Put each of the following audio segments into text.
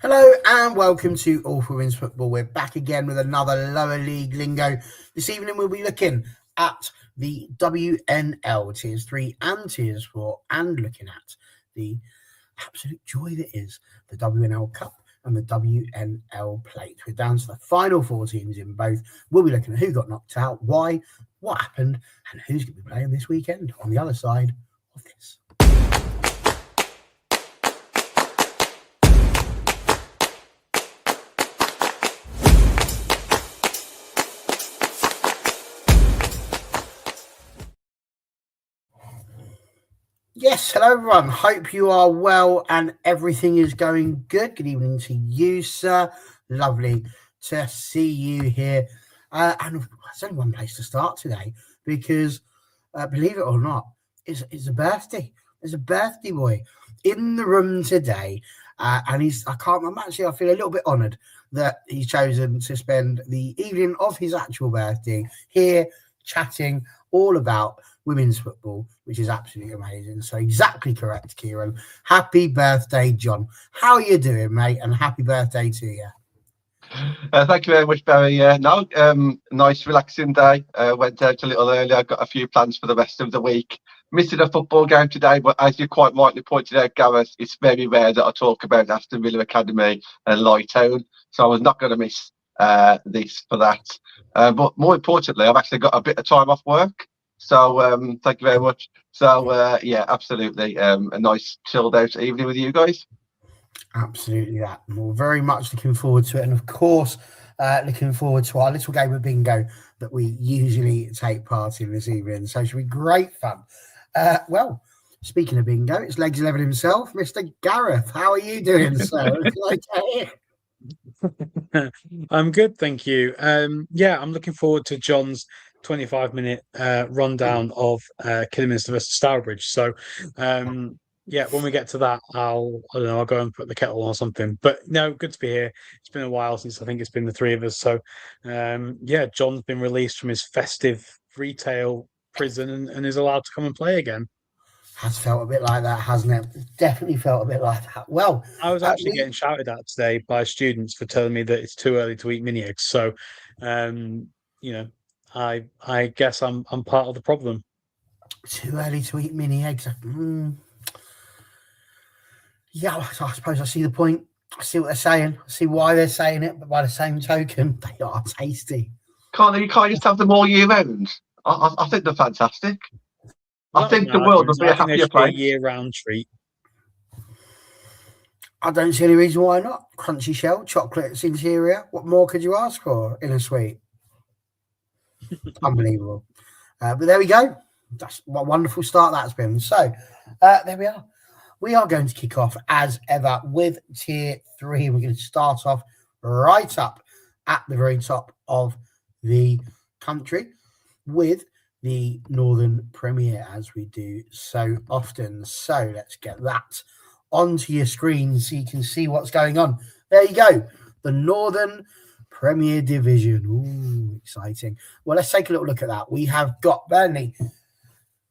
Hello and welcome to All for Women's Football. We're back again with another lower league lingo. This evening we'll be looking at the WNL Tiers 3 and Tiers 4 and looking at the absolute joy that is the WNL Cup and the WNL Plate. We're down to the final four teams in both. We'll be looking at who got knocked out, why, what happened, and who's going to be playing this weekend on the other side of this. Yes, hello everyone. Hope you are well and everything is going good. Good evening to you, sir. Lovely to see you here. And there's only one place to start today because, believe it or not, it's a birthday. There's a birthday boy in the room today, and I feel a little bit honoured that he's chosen to spend the evening of his actual birthday here chatting all about women's football, which is absolutely amazing. So exactly correct, Kieran. Happy birthday, John. How are you doing, mate? And happy birthday to you. Thank you very much, Barry. Nice, relaxing day. Went out a little early. I've got a few plans for the rest of the week. Missing a football game today, but as you quite rightly pointed out, Gareth, it's very rare that I talk about Aston Villa Academy and Lightown, so I was not going to miss this for that. But more importantly, I've actually got a bit of time off work, so thank you very much. So yeah, absolutely, a nice chilled out evening with you guys. Absolutely that. We're very much looking forward to it. And of course, looking forward to our little game of bingo that we usually take part in this evening. So it should be great fun. Well, speaking of bingo, it's Legs 11 himself, Mr. Gareth. How are you doing, sir? I'm good, thank you. Yeah, I'm looking forward to John's 25-minute rundown of Kidderminster versus Stourbridge. So, yeah, when we get to that, I'll go and put the kettle on or something. But no, good to be here. It's been a while since I think it's been the three of us. So, yeah, John's been released from his festive retail prison and is allowed to come and play again. Has felt a bit like that, hasn't it? Definitely felt a bit like that. Well, I was actually getting shouted at today by students for telling me that it's too early to eat mini eggs. So, you know, I guess I'm part of the problem. Too early to eat mini eggs. Yeah, I suppose I see the point. I see what they're saying. I see why they're saying it, but by the same token, they are tasty. You can't just have them all year round? I think they're fantastic. Well, I think the world would be a happier place. A year-round treat. I don't see any reason why not. Crunchy shell, chocolate's interior. What more could you ask for in a sweet? Unbelievable. But there we go. That's what a wonderful start that's been. So there we are. We are going to kick off as ever with tier 3. We're going to start off right up at the very top of the country with the Northern Premier, as we do so often. So let's get that onto your screen so you can see what's going on. There you go. The Northern Premier Division. Ooh, exciting. Well, let's take a little look at that. We have got Burnley.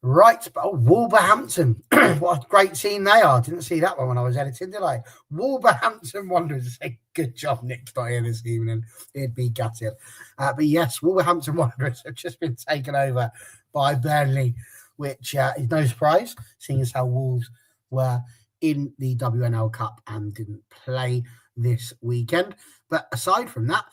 Right, Wolverhampton. What a great team they are. Didn't see that one when I was editing, did I? Wolverhampton Wanderers. Good job, Nick's not here this evening. He'd be gutted. But yes, Wolverhampton Wanderers have just been taken over by Burnley, which is no surprise, seeing as how Wolves were in the WNL Cup and didn't play this weekend. But aside from that,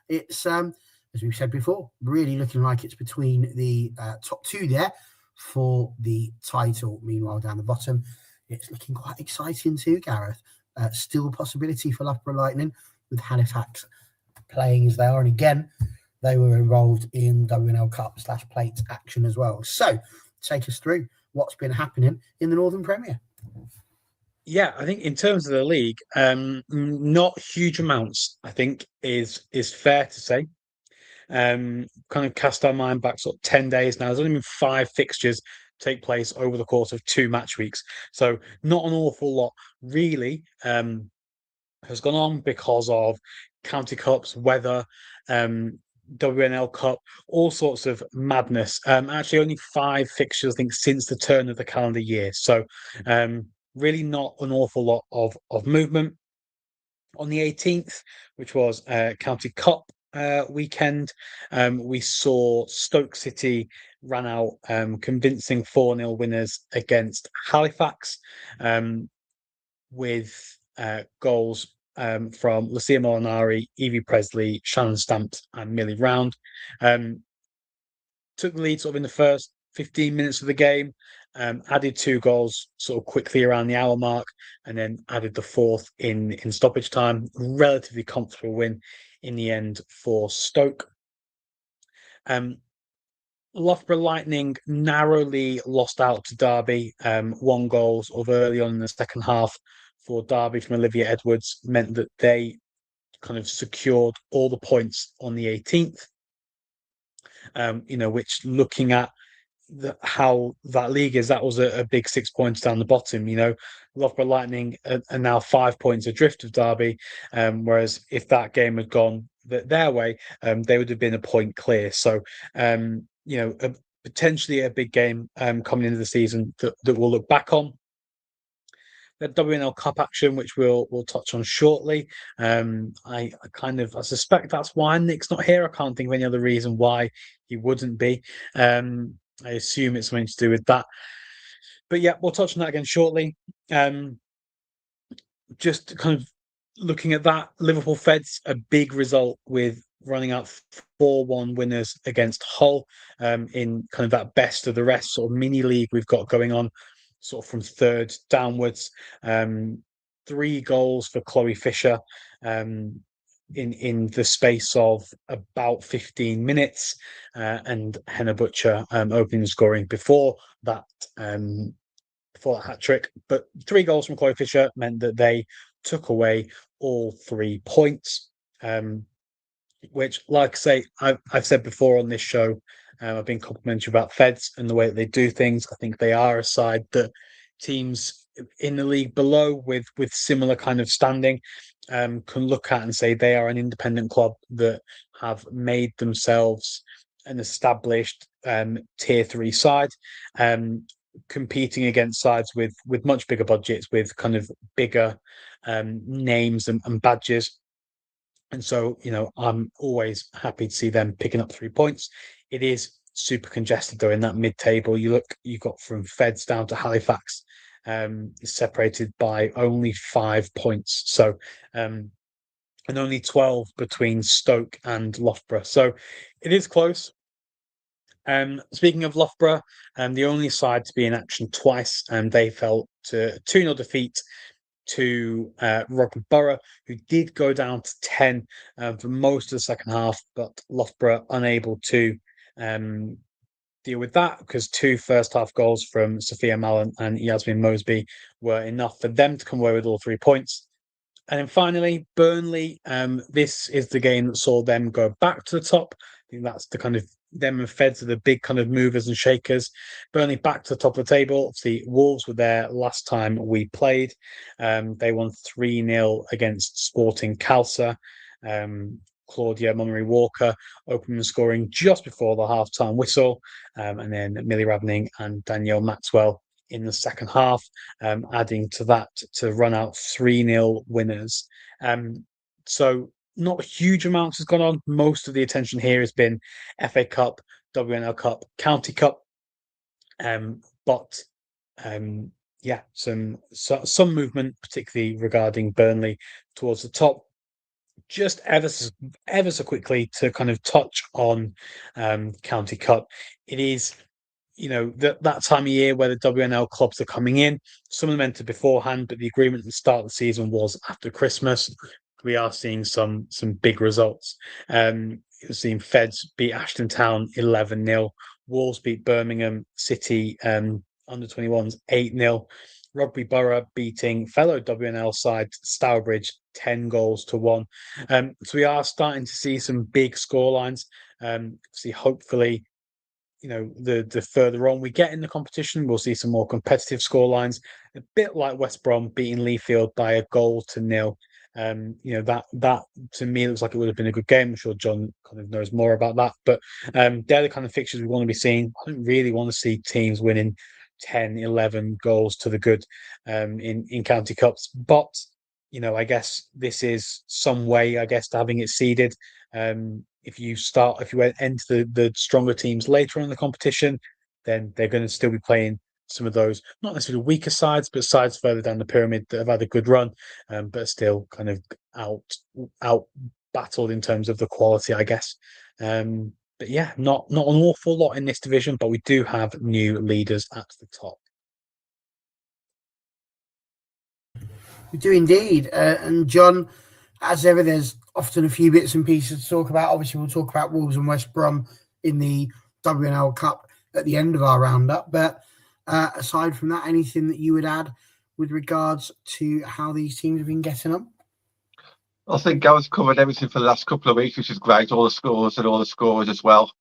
it's, as we've said before, really looking like it's between the top two there for the title. Meanwhile, down the bottom, it's looking quite exciting too, Gareth. Still a possibility for Loughborough Lightning with Halifax playing as they are. And again, they were involved in WNL Cup / Plate action as well. So take us through what's been happening in the Northern Premier. Yeah, I think in terms of the league, not huge amounts, I think is fair to say. Kind of cast our mind back sort of 10 days now. There's only been 5 fixtures take place over the course of 2 match weeks. So not an awful lot really has gone on because of county cups, weather, WNL Cup, all sorts of madness. Actually only 5 fixtures, I think, since the turn of the calendar year. So really not an awful lot of movement. On the 18th, which was County Cup weekend, we saw Stoke City ran out convincing 4-0 winners against Halifax, with goals from Lucia Molinari, Evie Presley, Shannon Stamps, and Millie Round. Took the lead sort of in the first 15 minutes of the game, added 2 goals sort of quickly around the hour mark, and then added the 4th in stoppage time. Relatively comfortable win in the end for Stoke. Loughborough Lightning narrowly lost out to Derby. 1 goal sort of early on in the second half for Derby from Olivia Edwards meant that they kind of secured all the points on the 18th. Which, looking at how that league is, that was a big 6 points down the bottom. Loughborough Lightning are now 5 points adrift of Derby, whereas if that game had gone their way, they would have been a point clear. So, potentially a big game coming into the season that we'll look back on. The WNL Cup action, which we'll touch on shortly. I suspect that's why Nick's not here. I can't think of any other reason why he wouldn't be. I assume it's something to do with that. But yeah, we'll touch on that again shortly. Just kind of looking at that, Liverpool Feds, a big result with running out 4-1 winners against Hull, in kind of that best of the rest sort of mini league we've got going on, sort of from third downwards. 3 goals for Chloe Fisher in the space of about 15 minutes, and Henna Butcher opening scoring before that hat trick. But 3 goals from Chloe Fisher meant that they took away all 3 points, which, like I say, I've said before on this show, I've been complimentary about Feds and the way that they do things. I think they are a side that teams in the league below with similar kind of standing can look at and say they are an independent club that have made themselves an established tier 3 side, competing against sides with much bigger budgets, with kind of bigger names and badges. And so, I'm always happy to see them picking up 3 points. It is super congested though in that mid-table. You've got from Feds down to Halifax, separated by only 5 points. So, and only 12 between Stoke and Loughborough. So it is close. Speaking of Loughborough, the only side to be in action twice, they fell to 2-0 defeat to Rugby Borough, who did go down to 10 for most of the second half, but Loughborough unable to deal with that because 2 first half goals from Sophia Mallon and Yasmin Mosby were enough for them to come away with all 3 points. And then finally, Burnley. This is the game that saw them go back to the top. I think that's the kind of, them and Feds are the big kind of movers and shakers. Burnley back to the top of the table. Obviously, Wolves were there last time we played. They won 3-0 against Sporting Calcer. Claudia Mummery Walker opening and scoring just before the half-time whistle. And then Millie Ravening and Danielle Maxwell in the second half, adding to that to run out 3-0 winners. So not a huge amount has gone on. Most of the attention here has been FA Cup, WNL Cup, County Cup. Some movement, particularly regarding Burnley towards the top. Just ever so quickly to kind of touch on County Cup. It is, that time of year where the WNL clubs are coming in. Some of them entered beforehand, but the agreement at the start of the season was after Christmas. We are seeing some big results. We've seen Feds beat Ashton Town 11-0. Wolves beat Birmingham City under 21s 8-0. Rugby Borough beating fellow WNL side Stourbridge 10-1. So we are starting to see some big scorelines. Hopefully, the further on we get in the competition, we'll see some more competitive scorelines. A bit like West Brom beating Leafield by 1-0. That to me looks like it would have been a good game. I'm sure John kind of knows more about that, but they're the kind of fixtures we want to be seeing. I don't really want to see teams winning 10, 11 goals to the good in county cups, but I guess this is some way, I guess, to having it seeded. If you enter the stronger teams later on in the competition, then they're going to still be playing some of those, not necessarily weaker sides, but sides further down the pyramid that have had a good run, but are still kind of out battled in terms of the quality, I guess. But yeah, not an awful lot in this division, but we do have new leaders at the top. We do indeed. And John, as ever, there's often a few bits and pieces to talk about. Obviously, we'll talk about Wolves and West Brom in the WNL Cup at the end of our roundup. But aside from that, anything that you would add with regards to how these teams have been getting on? I think Gareth's covered everything for the last couple of weeks, which is great. All the scores and all the scorers as well.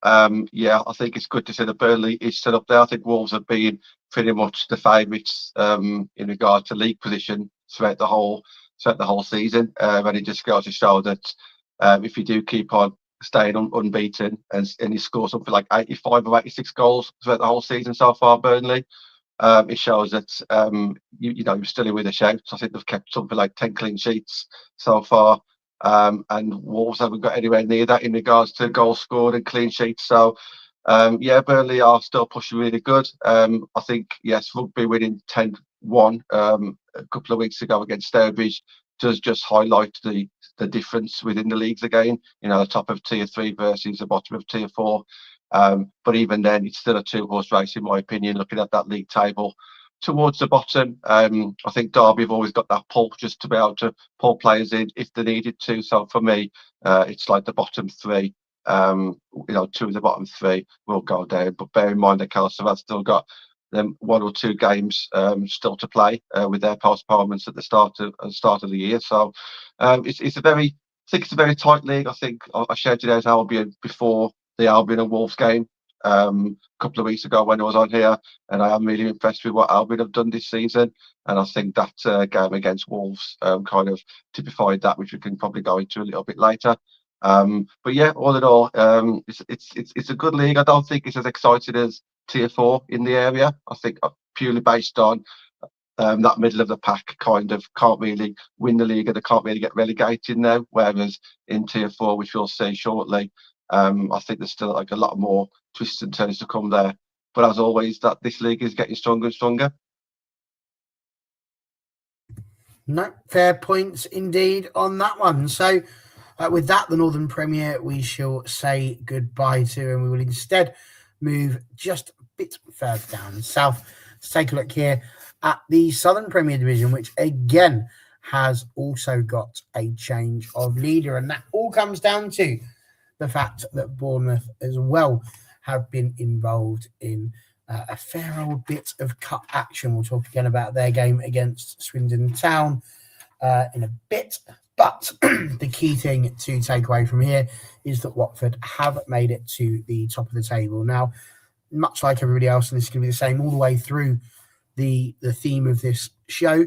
Yeah, I think it's good to see that Burnley is set up there. I think Wolves have been pretty much the favourites in regard to league position throughout the whole season. And it just goes to show that if you do keep on staying unbeaten and you score something like 85 or 86 goals throughout the whole season so far, Burnley, it shows that you're still in with a shout. I think they've kept something like 10 clean sheets so far, and Wolves haven't got anywhere near that in regards to goals scored and clean sheets. So yeah, Burnley are still pushing really good. I think yes, Rugby winning 10-1 a couple of weeks ago against Stourbridge does just highlight the difference within the leagues again. The top of tier 3 versus the bottom of tier 4. But even then, it's still a two-horse race, in my opinion, looking at that league table. Towards the bottom, I think Derby have always got that pull just to be able to pull players in if they needed to. So for me, it's like the bottom 3. 2 of the bottom 3 will go down. But bear in mind that Kelso have still got them 1 or 2 games still to play with their postponements at the start of the year. So it's a very tight league. I think I shared it out Albion before the Albion and Wolves game a couple of weeks ago when I was on here, and I am really impressed with what Albion have done this season. And I think that game against Wolves kind of typified that, which we can probably go into a little bit later. But yeah, all in all, it's a good league. I don't think it's as exciting as tier 4 in the area. I think purely based on that middle of the pack kind of can't really win the league and they can't really get relegated now. Whereas in tier 4, which we'll see shortly, I think there's still like a lot more twists and turns to come there. But as always, this league is getting stronger and stronger. No, fair points indeed on that one. So with that, the Northern Premier we shall say goodbye to, and we will instead move just a bit further down south to take a look here at the Southern Premier Division, which again has also got a change of leader. And that all comes down to the fact that Bournemouth as well have been involved in a fair old bit of cup action. We'll talk again about their game against Swindon Town in a bit. But the key thing to take away from here is that Watford have made it to the top of the table. Now, much like everybody else, and this is going to be the same all the way through the theme of this show,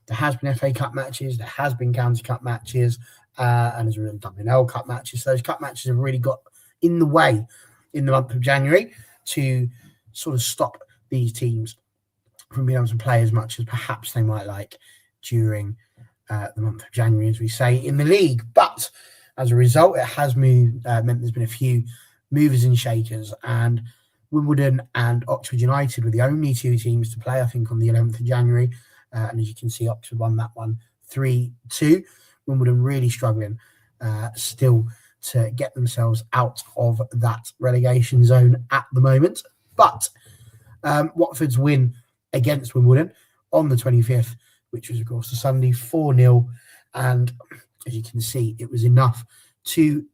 there has been FA Cup matches, there has been County Cup matches, and there's been WNL Cup matches. So those cup matches have really got in the way in the month of January to sort of stop these teams from being able to play as much as perhaps they might like during the month of January, as we say, in the league. But as a result, it has meant there's been a few movers and shakers, and Wimbledon and Oxford United were the only 2 teams to play, I think, on the 11th of January. And as you can see, Oxford won that one 3-2. Wimbledon really struggling still to get themselves out of that relegation zone at the moment. But Watford's win against Wimbledon on the 25th, which was, of course, the Sunday, 4-0. And as you can see, it was enough to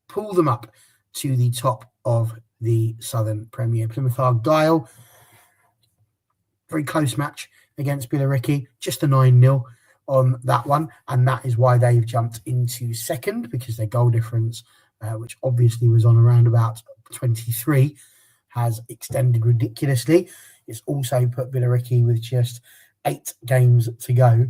pull them up to the top of the Southern Premier. Plymouth Argyle, very close match against Billericay, just a 9-0 on that one. And that is why they've jumped into second, because their goal difference, which obviously was on around about 23, has extended ridiculously. It's also put Billericay with just 8 games to go,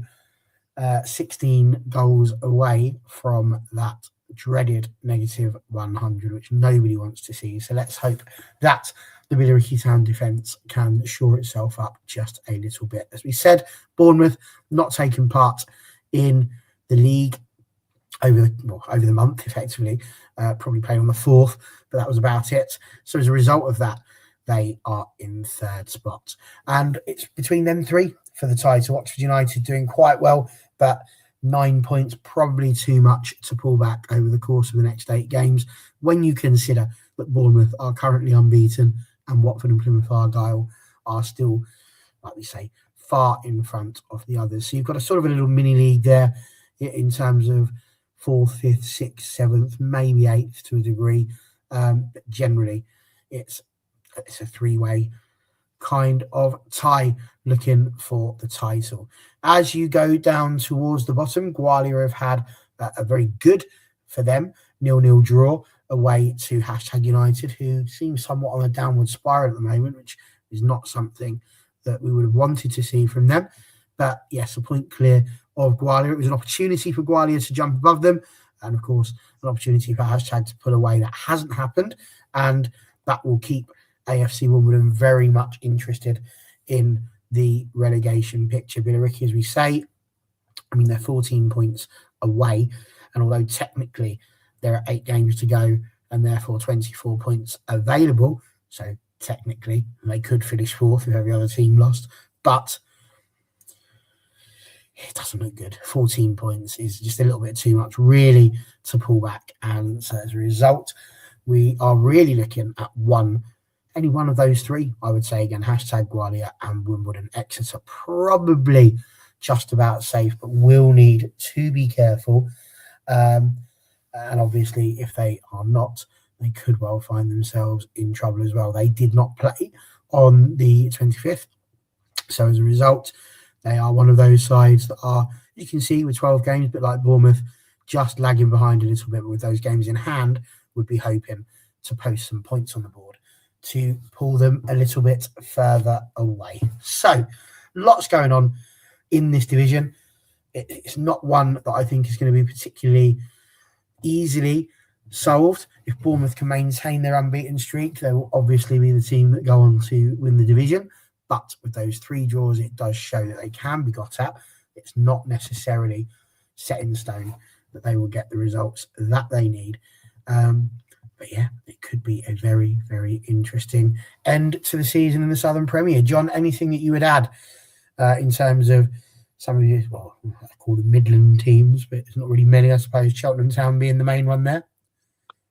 16 goals away from that dreaded negative 100, which nobody wants to see. So let's hope that the Billericay Town defence can shore itself up just a little bit. As we said, Bournemouth not taking part in the league over the month, effectively, probably playing on the 4th, but that was about it. So as a result of that, they are in 3rd spot. And it's between them 3 for the title. Oxford United doing quite well, but 9 points, probably too much to pull back over the course of the next 8 games when you consider that Bournemouth are currently unbeaten and Watford and Plymouth Argyle are still, like we say, far in front of the others. So you've got a sort of a little mini league there in terms of 4th, 5th, 6th, 7th, maybe 8th to a degree. But generally, it's a 3-way kind of tie looking for the title. As you go down towards the bottom, Gwalia have had a very good, for them, 0-0 draw away to #United, who seems somewhat on a downward spiral at the moment, which is not something that we would have wanted to see from them. But yes, a point clear of Gwalia. It was an opportunity for Gwalia to jump above them, and of course, an opportunity for # to pull away. That hasn't happened, and that will keep AFC Wimbledon very much interested in the relegation picture. Billericay, as we say, I mean, they're 14 points away, and although technically there are 8 games to go and therefore 24 points available, so technically they could finish 4th if every other team lost, but it doesn't look good. 14 points is just a little bit too much, really, to pull back. And so as a result, we are really looking at any one of those 3, I would say, again, #Gwalia and Wimbledon. Exeter probably just about safe, but will need to be careful. And obviously, if they are not, they could well find themselves in trouble as well. They did not play on the 25th. So as a result, they are one of those sides that are, you can see, with 12 games, a bit like Bournemouth, just lagging behind a little bit, but with those games in hand, would be hoping to post some points on the board to pull them a little bit further away. So, lots going on in this division. It's not one that I think is going to be particularly easily solved. If Bournemouth can maintain their unbeaten streak, they will obviously be the team that go on to win the division. But with those 3 draws, it does show that they can be got at. It's not necessarily set in stone that they will get the results that they need. But yeah, it could be a very, very interesting end to the season in the Southern Premier. John, anything that you would add in terms of some of you, well, I call them Midland teams, but it's not really many, I suppose, Cheltenham Town being the main one there?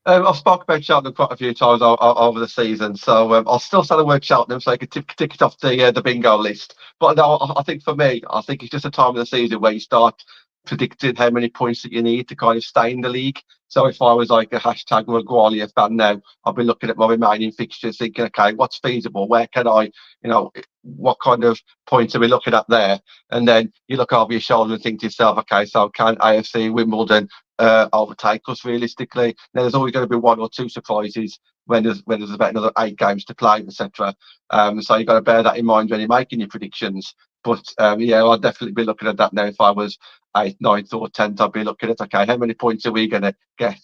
I've spoken about Cheltenham quite a few times over the season, so I'll still say the word Cheltenham so I can tick it off the bingo list. But no, I think for me, I think it's just a time of the season where you start predicting how many points that you need to kind of stay in the league. So if I was like a # or a Gwalia fan now, I'll be looking at my remaining fixtures thinking, okay, what's feasible? Where can I, what kind of points are we looking at there? And then you look over your shoulder and think to yourself, okay, so can AFC Wimbledon overtake us realistically? Now, there's always going to be 1 or 2 surprises when there's about another 8 games to play, etc. So you've got to bear that in mind when you're making your predictions. But yeah, I'd definitely be looking at that now. If I was 8th, 9th, or 10th, I'd be looking at, okay, how many points are we going to get?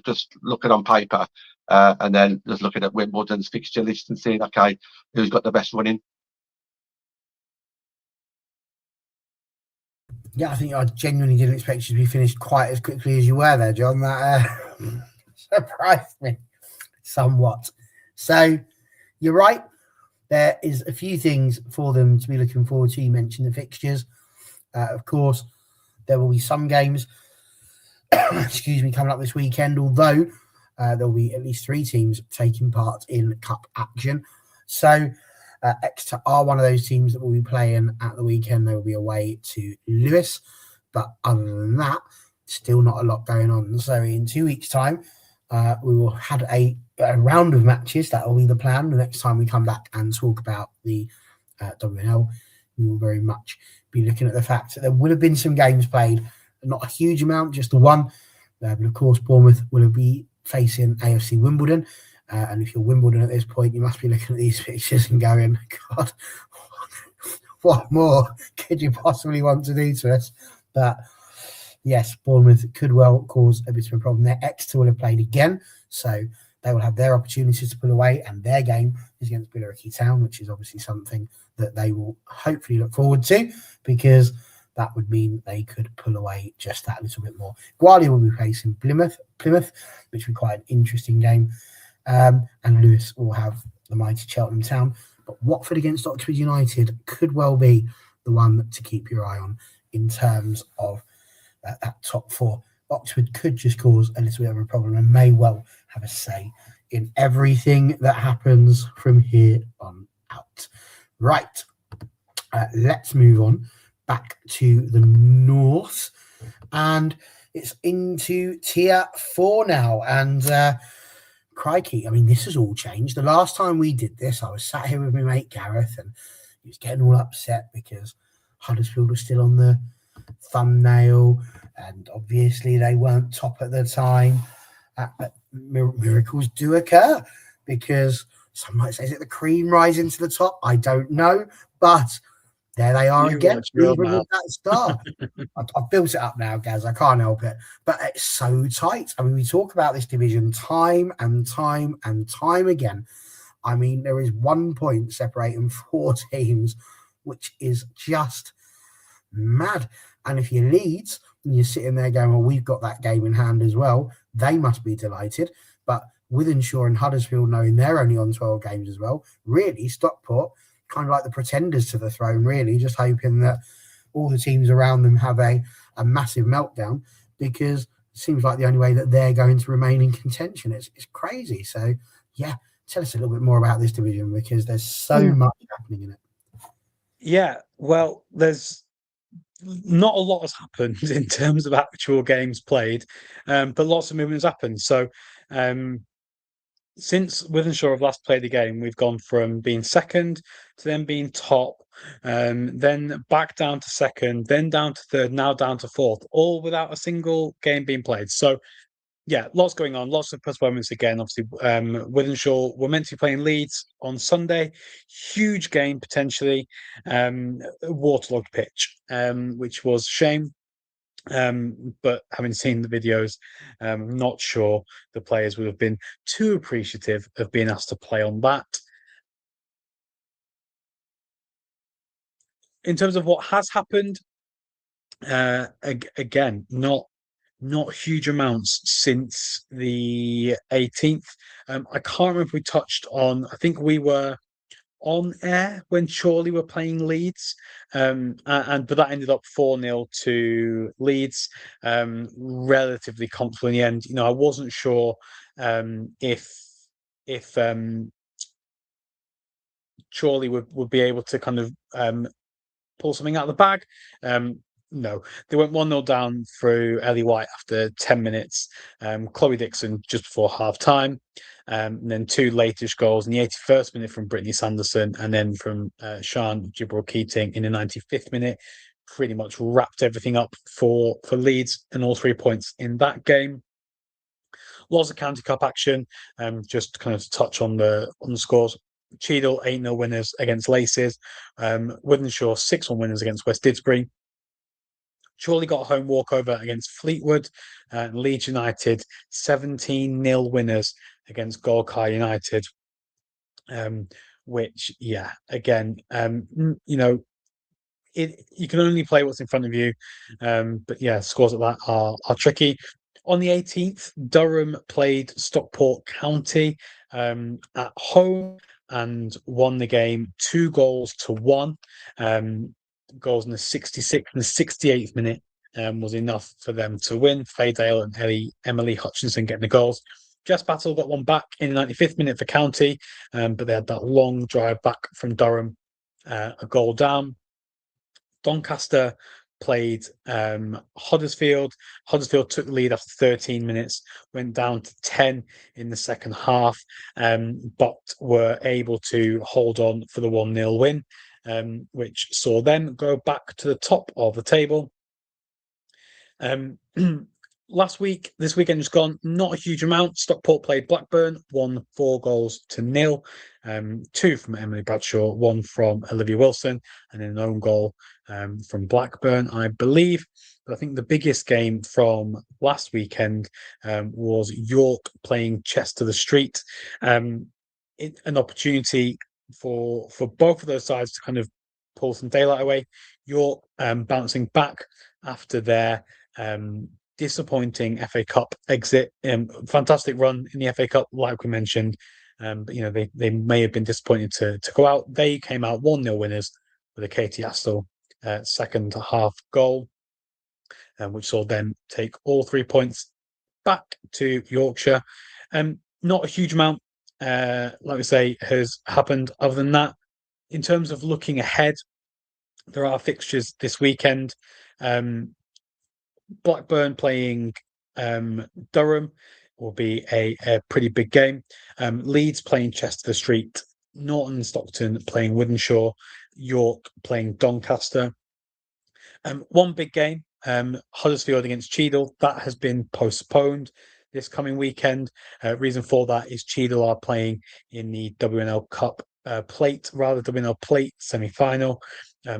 Just looking on paper, and then just looking at Wimbledon's fixture list and seeing, okay, who's got the best running. Yeah, I think I genuinely didn't expect you to be finished quite as quickly as you were there, John. That surprised me somewhat. So you're right. There is a few things for them to be looking forward to. You mentioned the fixtures. Of course, there will be some games, coming up this weekend, although there will be at least 3 teams taking part in cup action. So Exeter are one of those teams that will be playing at the weekend. They will be away to Lewis. But other than that, still not a lot going on. So in 2 weeks' time, we will have a round of matches. That will be the plan. The next time we come back and talk about the WNL, we will very much be looking at the fact that there would have been some games played, not a huge amount, just the one. But of course, Bournemouth will be facing AFC Wimbledon. And if you're Wimbledon at this point, you must be looking at these pictures and going, God, what more could you possibly want to do to us? But yes, Bournemouth could well cause a bit of a problem there. Exeter will have played again, so they will have their opportunities to pull away, and their game is against Billericay Town, which is obviously something that they will hopefully look forward to, because that would mean they could pull away just that little bit more. Guardia will be facing Plymouth, which will be quite an interesting game. And Lewis will have the mighty Cheltenham Town. But Watford against Oxford United could well be the one to keep your eye on in terms of that top four. Oxford could just cause a little bit of a problem and may well have a say in everything that happens from here on out. Right, let's move on back to the north, and it's into tier 4 now. And crikey, I mean, this has all changed. The last time we did this, I was sat here with my mate Gareth, and he was getting all upset because Huddersfield was still on the thumbnail, and obviously they weren't top at the time. But miracles do occur, because some might say, is it the cream rising to the top? I don't know, but there they are again, even with that start. I've built it up now, Gaz. I can't help it. But it's so tight. I mean, we talk about this division time and time and time again. I mean, there is 1 point separating 4 teams, which is just mad. And if you're Leeds and you're sitting there going, well, we've got that game in hand as well, they must be delighted. But Wythenshawe and Huddersfield, knowing they're only on 12 games as well, really, Stockport, kind of like the pretenders to the throne, really, just hoping that all the teams around them have a massive meltdown, because it seems like the only way that they're going to remain in contention. It's crazy. So, yeah, tell us a little bit more about this division, because there's so much happening in it. Yeah, well, there's not a lot has happened in terms of actual games played, but lots of movements happened. So, since Wythenshawe have last played the game, we've gone from being second to then being top, then back down to second, then down to third, now down to fourth, all without a single game being played. So, yeah, lots going on, lots of postponements again. Obviously, Wythenshawe were meant to be playing Leeds on Sunday. Huge game, potentially. Waterlogged pitch, which was a shame. But having seen the videos, I'm not sure the players would have been too appreciative of being asked to play on that. In terms of what has happened, again, not huge amounts since the 18th. I can't remember if we touched on, I think we were on air when Chorley were playing Leeds, but that ended up 4-0 to Leeds, relatively comfortable in the end. You know, I wasn't sure if Chorley would be able to kind of pull something out of the bag. No, they went 1-0 down through Ellie White after 10 minutes. Chloe Dixon just before half time. And then 2 latest goals in the 81st minute from Brittany Sanderson, and then from Sian Gibril Keating in the 95th minute. Pretty much wrapped everything up for Leeds, and all 3 points in that game. Lots of County Cup action. Just kind of to touch on the scores. Cheadle 8-0 winners against Laces. Wythenshawe 6-1 winners against West Didsbury. Chorley got a home walkover against Fleetwood. Leeds United 17-0 winners against Golkar United. Which, yeah, again, you know, you can only play what's in front of you. But yeah, scores like that are tricky. On the 18th, Durham played Stockport County at home and won the game 2-1. Goals in the 66th and the 68th minute was enough for them to win. Faye Dale and Emily Hutchinson getting the goals. Jess Battle got one back in the 95th minute for County, but they had that long drive back from Durham, a goal down. Doncaster played Huddersfield. Huddersfield took the lead after 13 minutes, went down to 10 in the second half, but were able to hold on for the 1-0 win, which saw them go back to the top of the table. This weekend just gone, not a huge amount. Stockport played Blackburn, won 4-0. 2 from Emily Bradshaw, 1 from Olivia Wilson, and then an own goal from Blackburn, I believe. But I think the biggest game from last weekend was York playing Chester the Street. An opportunity for both of those sides to kind of pull some daylight away. York bouncing back after their disappointing FA Cup exit. Fantastic run in the FA Cup, like we mentioned. But they may have been disappointed to go out. They came out 1-0 winners with a Katie Astle second half goal, which saw them take all 3 points back to Yorkshire. Not a huge amount, like we say, has happened other than that. In terms of looking ahead, there are fixtures this weekend. Blackburn playing Durham will be a pretty big game. Leeds playing Chester Street, Norton Stockton playing Wythenshawe, York playing Doncaster. One big game, Huddersfield against Cheadle, that has been postponed this coming weekend. Reason for that is Cheadle are playing in the WNL Cup Plate, WNL Plate semi-final.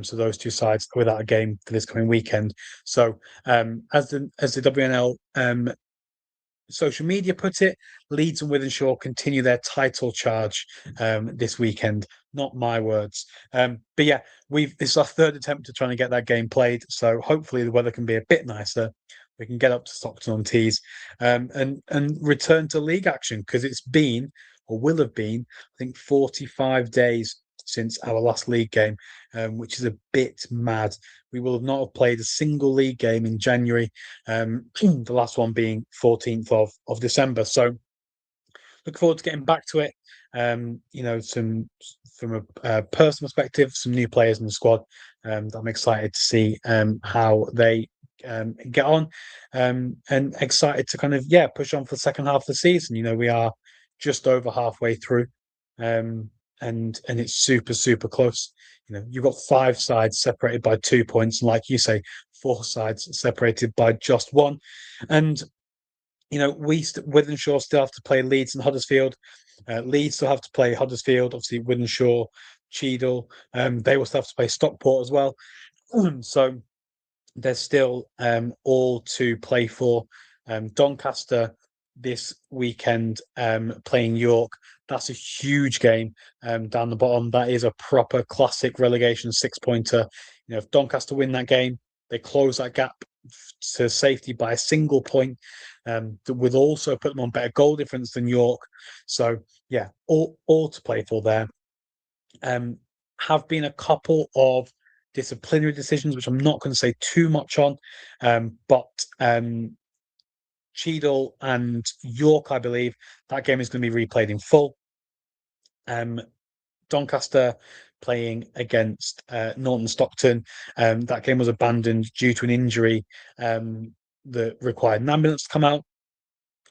So those two sides are without a game for this coming weekend. So as the WNL social media put it, Leeds and Wythenshawe continue their title charge this weekend. Not my words. But yeah, this is our third attempt to trying to get that game played. So hopefully the weather can be a bit nicer. We can get up to Stockton on Tees and return to league action, because it's been, or will have been, I think 45 days since our last league game, which is a bit mad. We will have not have played a single league game in January, the last one being 14th of December. So look forward to getting back to it. Some from a personal perspective, some new players in the squad that I'm excited to see how they get on, and excited to kind of push on for the second half of the season. We are just over halfway through, and it's super close. You've got 5 sides separated by 2 points, and like you say, 4 sides separated by just 1. And Wythenshawe still have to play Leeds and Huddersfield. Leeds still have to play Huddersfield. Obviously, Wythenshawe, Cheadle, they will still have to play Stockport as well. So there's still all to play for. Doncaster this weekend playing York. That's a huge game down the bottom. That is a proper classic relegation 6-pointer. If Doncaster win that game, they close that gap to safety by a single point. That would also put them on better goal difference than York. So yeah, all to play for there. Have been a couple of disciplinary decisions, which I'm not going to say too much on, but Cheadle and York, I believe that game is going to be replayed in full. Doncaster playing against Norton Stockton. That game was abandoned due to an injury that required an ambulance to come out.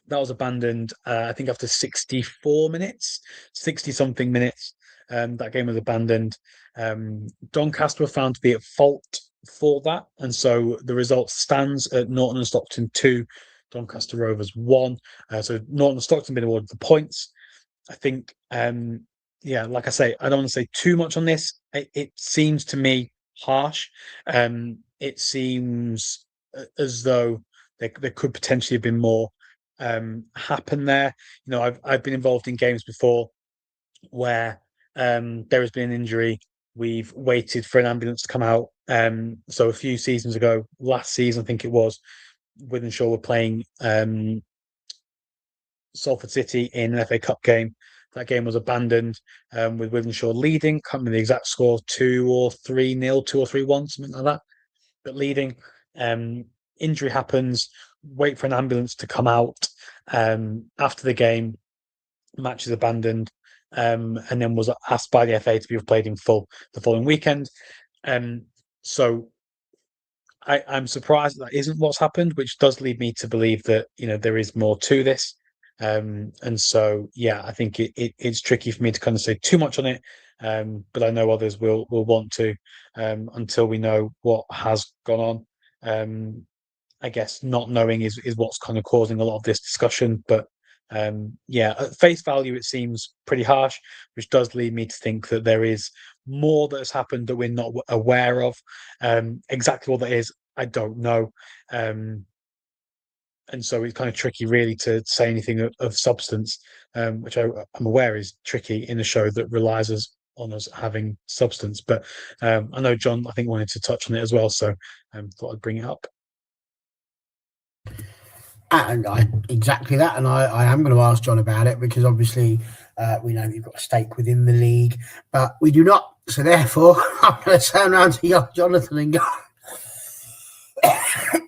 That was abandoned, I think, after 64 minutes, 60-something minutes. That game was abandoned. Doncaster were found to be at fault for that, and so the result stands at Norton and Stockton 2, Doncaster Rovers 1. So Norton and Stockton been awarded the points. I think, like I say, I don't want to say too much on this. It seems to me harsh. It seems as though there could potentially have been more happen there. I've been involved in games before where there has been an injury. We've waited for an ambulance to come out. So a few seasons ago, last season I think it was, Wythenshawe were playing Salford City in an FA Cup game. That game was abandoned with Wythenshawe leading. Can't remember the exact score, 2 or 3-0, 2 or 3-1, something like that. But leading. Injury happens. Wait for an ambulance to come out after the game. Match is abandoned, and then was asked by the FA to be played in full the following weekend. So I'm surprised that isn't what's happened, which does lead me to believe that there is more to this. And so I think it's tricky for me to kind of say too much on it, but I know others will want to until we know what has gone on. I guess not knowing is what's kind of causing a lot of this discussion, but at face value it seems pretty harsh, which does lead me to think that there is more that has happened that we're not aware of. Exactly what that is, I don't know. And so it's kind of tricky really to say anything of substance, which I'm aware is tricky in a show that relies on us having substance. But I know John, I think, wanted to touch on it as well, so thought I'd bring it up. And exactly that. And I am going to ask John about it, because obviously we know you've got a stake within the league, but we do not. So therefore, I'm going to turn around to Jonathan and go,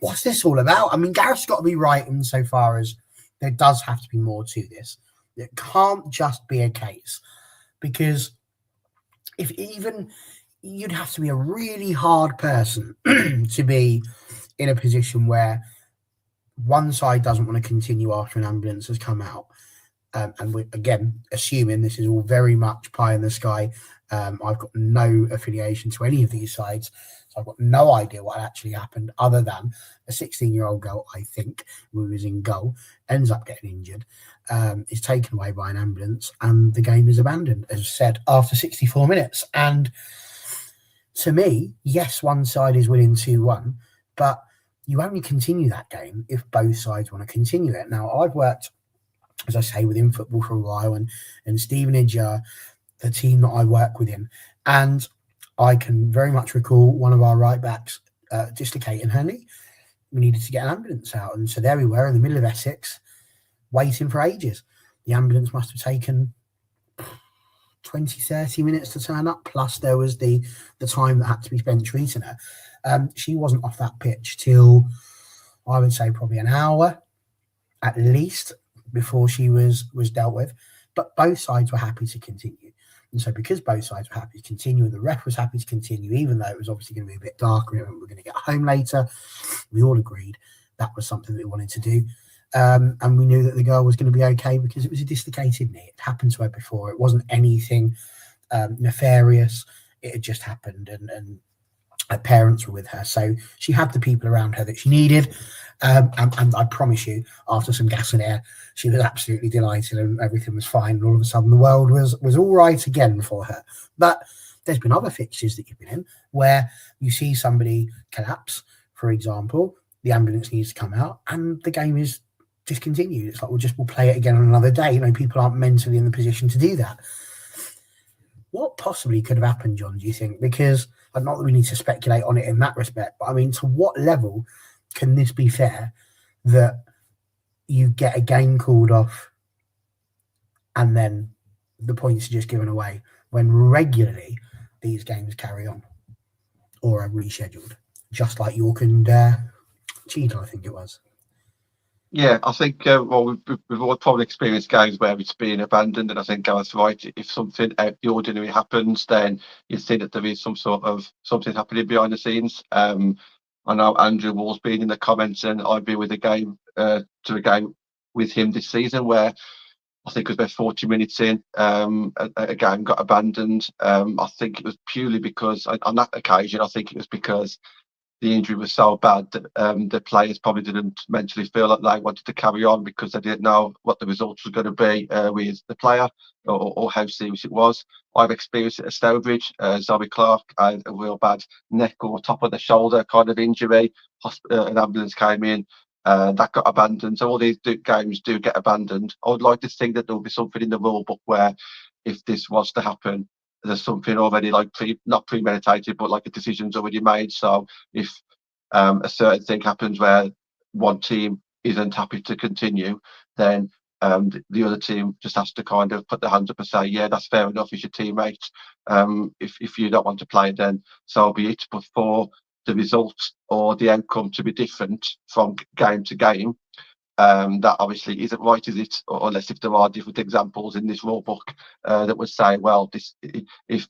what's this all about? I mean, Gareth's got to be right insofar as there does have to be more to this. It can't just be a case, because if even you'd have to be a really hard person to be in a position where one side doesn't want to continue after an ambulance has come out. And we're, again, assuming this is all very much pie in the sky. I've got no affiliation to any of these sides, so I've got no idea what actually happened, other than a 16-year-old girl, I think, who was in goal, ends up getting injured, is taken away by an ambulance, and the game is abandoned, as said, after 64 minutes. And to me, yes, one side is winning 2-1, but you only continue that game if both sides want to continue it. Now, I've worked, as I say, within football for a while, and Stevenage are the team that I work within. And I can very much recall one of our right backs dislocating her knee. We needed to get an ambulance out. And so there we were in the middle of Essex, waiting for ages. The ambulance must have taken 20, 30 minutes to turn up. Plus there was the time that had to be spent treating her. She wasn't off that pitch till, I would say, probably an hour at least before she was dealt with. But both sides were happy to continue. And so because both sides were happy to continue, and the ref was happy to continue, even though it was obviously going to be a bit darker and we were going to get home later, we all agreed that was something that we wanted to do. And we knew that the girl was going to be okay, because it was a dislocated knee. It happened to her before. It wasn't anything nefarious. It had just happened, and her parents were with her, so she had the people around her that she needed. And I promise you, after some gas and air, she was absolutely delighted, and everything was fine. And all of a sudden, the world was all right again for her. But there's been other fixtures that you've been in where you see somebody collapse, for example, the ambulance needs to come out, and the game is discontinued. It's like, we'll play it again on another day. You know, people aren't mentally in the position to do that. What possibly could have happened, John, do you think? Because not that we need to speculate on it in that respect, but I mean, to what level can this be fair that you get a game called off and then the points are just given away, when regularly these games carry on or are rescheduled, just like York and Cheadle, I think it was? Yeah, I think we've all probably experienced games where it's been abandoned, and I think Gareth's right. If something out the ordinary happens, then you see that there is some sort of something happening behind the scenes. I know Andrew Wall's been in the comments, and I've been with a game with him this season where I think it was about 40 minutes in, a game got abandoned. I think it was purely because on that occasion, I think it was because the injury was so bad that the players probably didn't mentally feel like they wanted to carry on, because they didn't know what the results were going to be with the player, or how serious it was. I've experienced it at Stourbridge. Zoe Clark had a real bad neck or top of the shoulder kind of injury. An ambulance came in. That got abandoned. So all these games do get abandoned. I would like to think that there will be something in the rule book where, if this was to happen, there's something already like not premeditated, but like a decision's already made. So if a certain thing happens where one team isn't happy to continue, then the other team just has to kind of put their hands up and say, yeah, that's fair enough, it's your teammate. If you don't want to play, then so be it. But for the result or the outcome to be different from game to game, that obviously isn't right, is it? Or unless if there are different examples in this rule book that would say, well, this if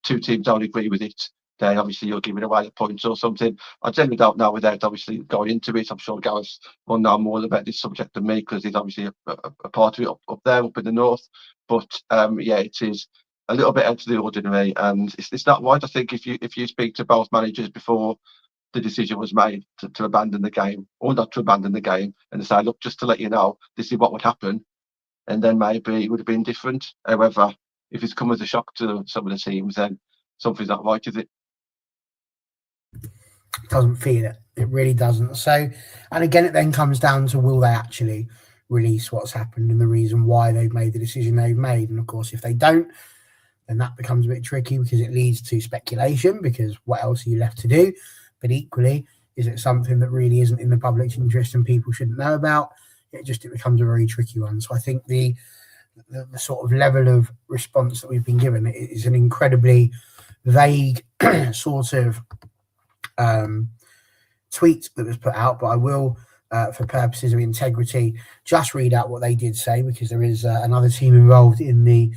two teams don't agree with it, then obviously you're giving away the points or something. I generally don't know without obviously going into it. I'm sure Gareth will know more about this subject than me, because he's obviously a part of it up there, up in the north. But yeah, it is a little bit out of the ordinary, and it's not right. I think if you speak to both managers before the decision was made to abandon the game, or not to abandon the game, and to say, look, just to let you know, this is what would happen, and then maybe it would have been different. However, if it's come as a shock to some of the teams, then something's not right, is it? Doesn't feel it. It really doesn't. So, and again, it then comes down to, will they actually release what's happened and the reason why they've made the decision they've made? And of course, if they don't, then that becomes a bit tricky because it leads to speculation, because what else are you left to do? But equally, is it something that really isn't in the public's interest and people shouldn't know about? It becomes a very tricky one. So I think the sort of level of response that we've been given is an incredibly vague sort of tweet that was put out, but I will, for purposes of integrity, just read out what they did say, because there is another team involved in the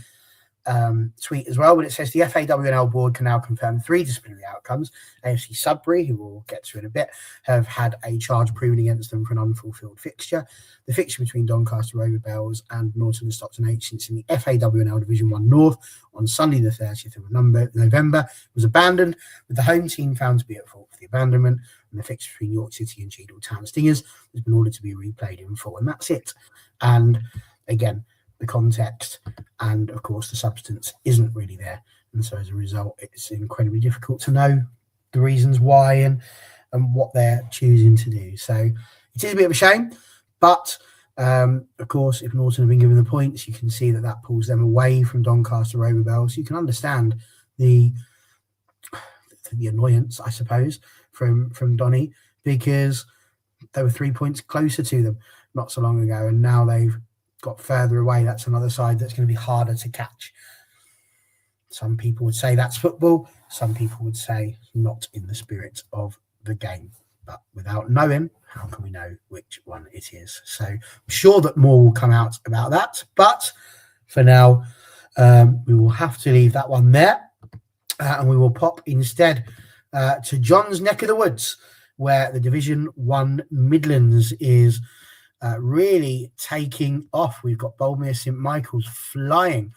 tweet as well. But it says the FA WNL board can now confirm 3 disciplinary outcomes. AFC Sudbury, who we'll get to in a bit, have had a charge proven against them for an unfulfilled fixture. The fixture between Doncaster Rover Bells and Norton and Stockton Ancients in the FA WNL Division 1 North on Sunday the 30th of November was abandoned, with the home team found to be at fault for the abandonment, and the fixture between York City and Cheadle Town Stingers has been ordered to be replayed in full. And that's it. And again, the context and, of course, the substance isn't really there. And so as a result, it's incredibly difficult to know the reasons why and what they're choosing to do. So it is a bit of a shame. But, of course, if Norton have been given the points, you can see that pulls them away from Doncaster Rover Bells. You can understand the annoyance, I suppose, from Donny, because they were 3 points closer to them not so long ago, and now they've got further away. That's another side that's going to be harder to catch. Some people would say that's football. Some people would say not in the spirit of the game. But without knowing, how can we know which one it is? So I'm sure that more will come out about that. But for now, we will have to leave that one there. And we will pop instead to John's neck of the woods, where the Division 1 Midlands is really taking off. We've got Boldmere St Michael's flying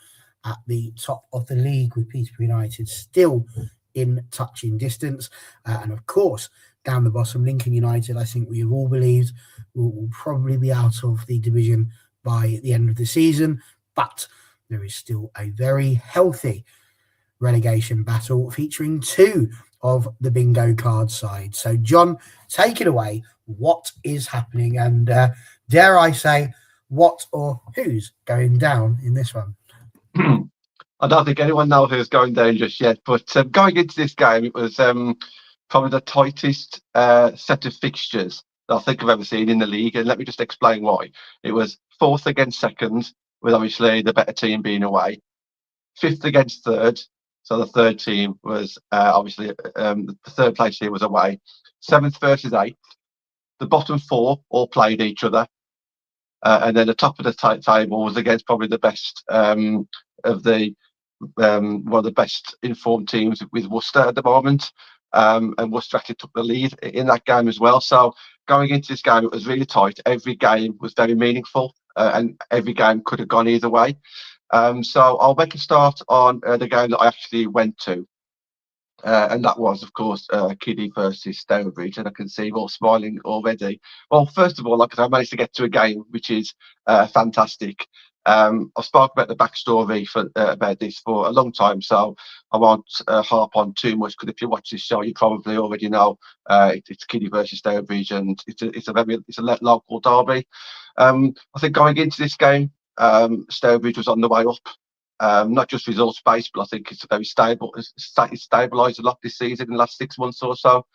at the top of the league, with Peterborough United still in touching distance. And of course, down the bottom, Lincoln United, I think we have all believed, will probably be out of the division by the end of the season. But there is still a very healthy relegation battle featuring 2 of the bingo card side. So, John, take it away. What is happening? And dare I say, what or who's going down in this one? I don't think anyone knows who's going down just yet, but going into this game, it was probably the tightest set of fixtures that I think I've ever seen in the league. And let me just explain why. It was 4th against 2nd, with obviously the better team being away. 5th against 3rd, so the 3rd team was obviously the 3rd place team was away. 7th versus 8th. The bottom 4 all played each other. And then the top of the table was against probably the best of the one of the best informed teams with Worcester at the moment. And Worcester actually took the lead in that game as well. So going into this game, it was really tight. Every game was very meaningful, and every game could have gone either way. So I'll make a start on the game that I actually went to. And that was, of course, Kiddie versus Stourbridge, and I can see you all smiling already. Well, first of all, like I managed to get to a game which is fantastic. I've spoken about the backstory about this for a long time, so I won't harp on too much, because if you watch this show, you probably already know it's Kiddie versus Stourbridge, and it's a local derby. I think going into this game, Stourbridge was on the way up. Not just results based, but I think it's very stable. It's stabilised a lot this season in the last 6 months or so.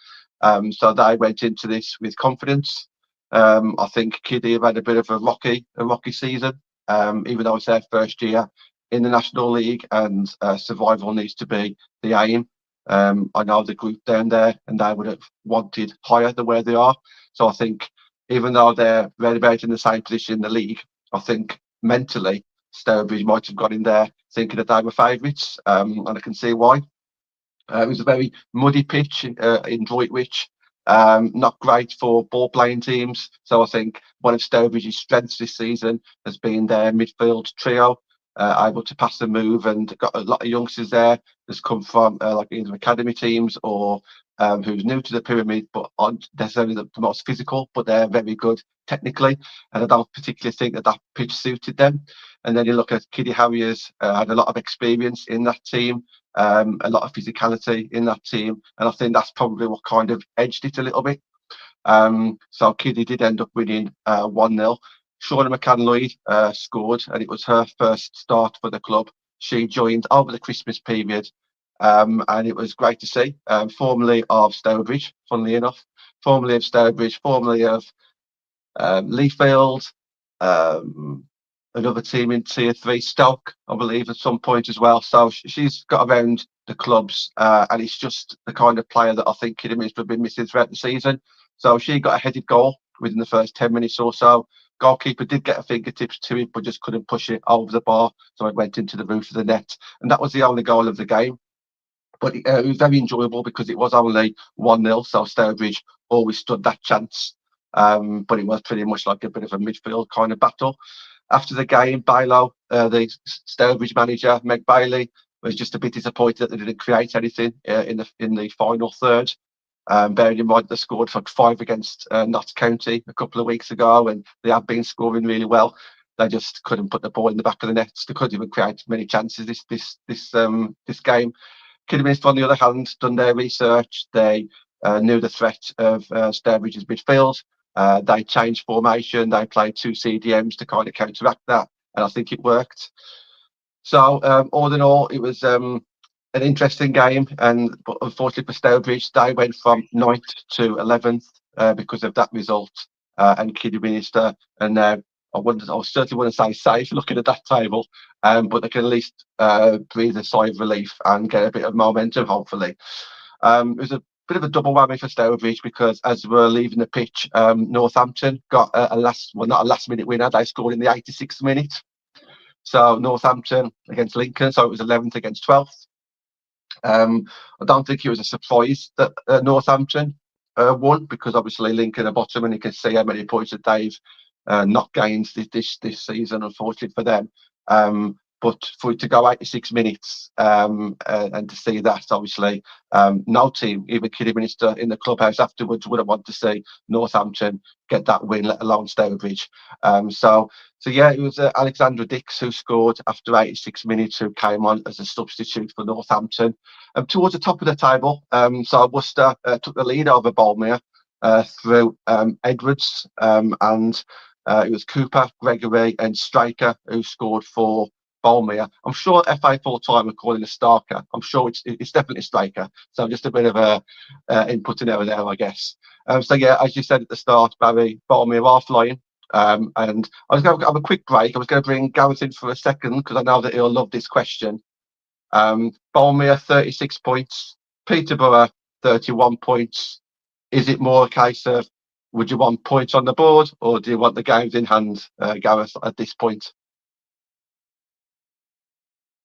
So they went into this with confidence. I think Kiddie have had a bit of a rocky season, even though it's their first year in the National League, and survival needs to be the aim. I know the group down there, and they would have wanted higher than where they are. So I think even though they're relegated in the same position in the league, I think mentally Stourbridge might have got in there thinking that they were favourites, and I can see why. It was a very muddy pitch in Droitwich, not great for ball playing teams. So I think one of Stourbridge's strengths this season has been their midfield trio, able to pass and move, and got a lot of youngsters there that's come from like either academy teams or who's new to the pyramid, but aren't necessarily the most physical, but they're very good technically. And I don't particularly think that pitch suited them. And then you look at Kiddie Harriers, had a lot of experience in that team, a lot of physicality in that team, and I think that's probably what kind of edged it a little bit. So Kiddie did end up winning 1-0. Shauna McCann-Lloyd scored, and it was her first start for the club. She joined over the Christmas period, and it was great to see. Formerly of Stourbridge, funnily enough, formerly of Stourbridge, formerly of Leafield, another team in Tier 3, Stoke, I believe, at some point as well. So she's got around the clubs, and it's just the kind of player that I think Kidderminster have been missing throughout the season. So she got a headed goal within the first 10 minutes or so. Goalkeeper did get a fingertips to it, but just couldn't push it over the bar. So it went into the roof of the net. And that was the only goal of the game. But it was very enjoyable because it was only 1-0. So Stourbridge always stood that chance. But it was pretty much like a bit of a midfield kind of battle. After the game, Bailo, the Stourbridge manager, Meg Bailey, was just a bit disappointed that they didn't create anything in the final third. Bearing in mind they scored for 5 against Notts County a couple of weeks ago, and they have been scoring really well. They just couldn't put the ball in the back of the net. They couldn't even create many chances this game. Kidderminster, on the other hand, done their research. They knew the threat of Stourbridge's midfield. They changed formation. They played 2 CDMs to kind of counteract that, and I think it worked. So all in all, it was an interesting game, but unfortunately for Stourbridge, they went from 9th to 11th because of that result. And Kidderminster, and I certainly wouldn't say safe looking at that table, but they can at least breathe a sigh of relief and get a bit of momentum, hopefully. It was a bit of a double whammy for Stourbridge because as we're leaving the pitch, Northampton got not a last minute winner. They scored in the 86th minute. So Northampton against Lincoln, so it was 11th against 12th. I don't think it was a surprise that Northampton won, because obviously Lincoln are bottom, and you can see how many points that they've not gained this season, unfortunately for them. But for it to go 86 minutes and to see that, obviously, no team, even Kidderminster in the clubhouse afterwards, wouldn't want to see Northampton get that win, let alone Stourbridge. So yeah, it was Alexandra Dix who scored after 86 minutes, who came on as a substitute for Northampton. Towards the top of the table, so Worcester took the lead over Boldmere through Edwards, and it was Cooper, Gregory and Straker who scored for Boldmere. I'm sure FA full-time are calling a Starker. I'm sure it's definitely Straker. So just a bit of a input in there, I guess. So yeah, as you said at the start, Barry, Boldmere are flying. And I was going to have a quick break. I was going to bring Gareth in for a second because I know that he'll love this question. Boldmere 36 points, Peterborough 31 points. Is it more a case of, would you want points on the board, or do you want the games in hand, Gareth, at this point?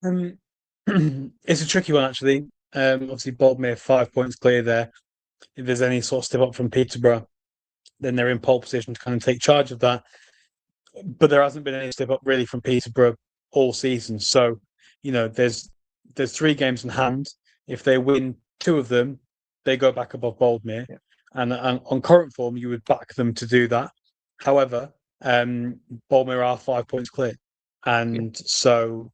It's a tricky one, actually. Obviously, Boldmere 5 points clear there. If there's any sort of step up from Peterborough, then they're in pole position to kind of take charge of that. But there hasn't been any step up really from Peterborough all season. So, there's 3 games in hand. If they win 2 of them, they go back above Boldmere. Yeah. And on current form, you would back them to do that. However, Boldmere are 5 points clear. And so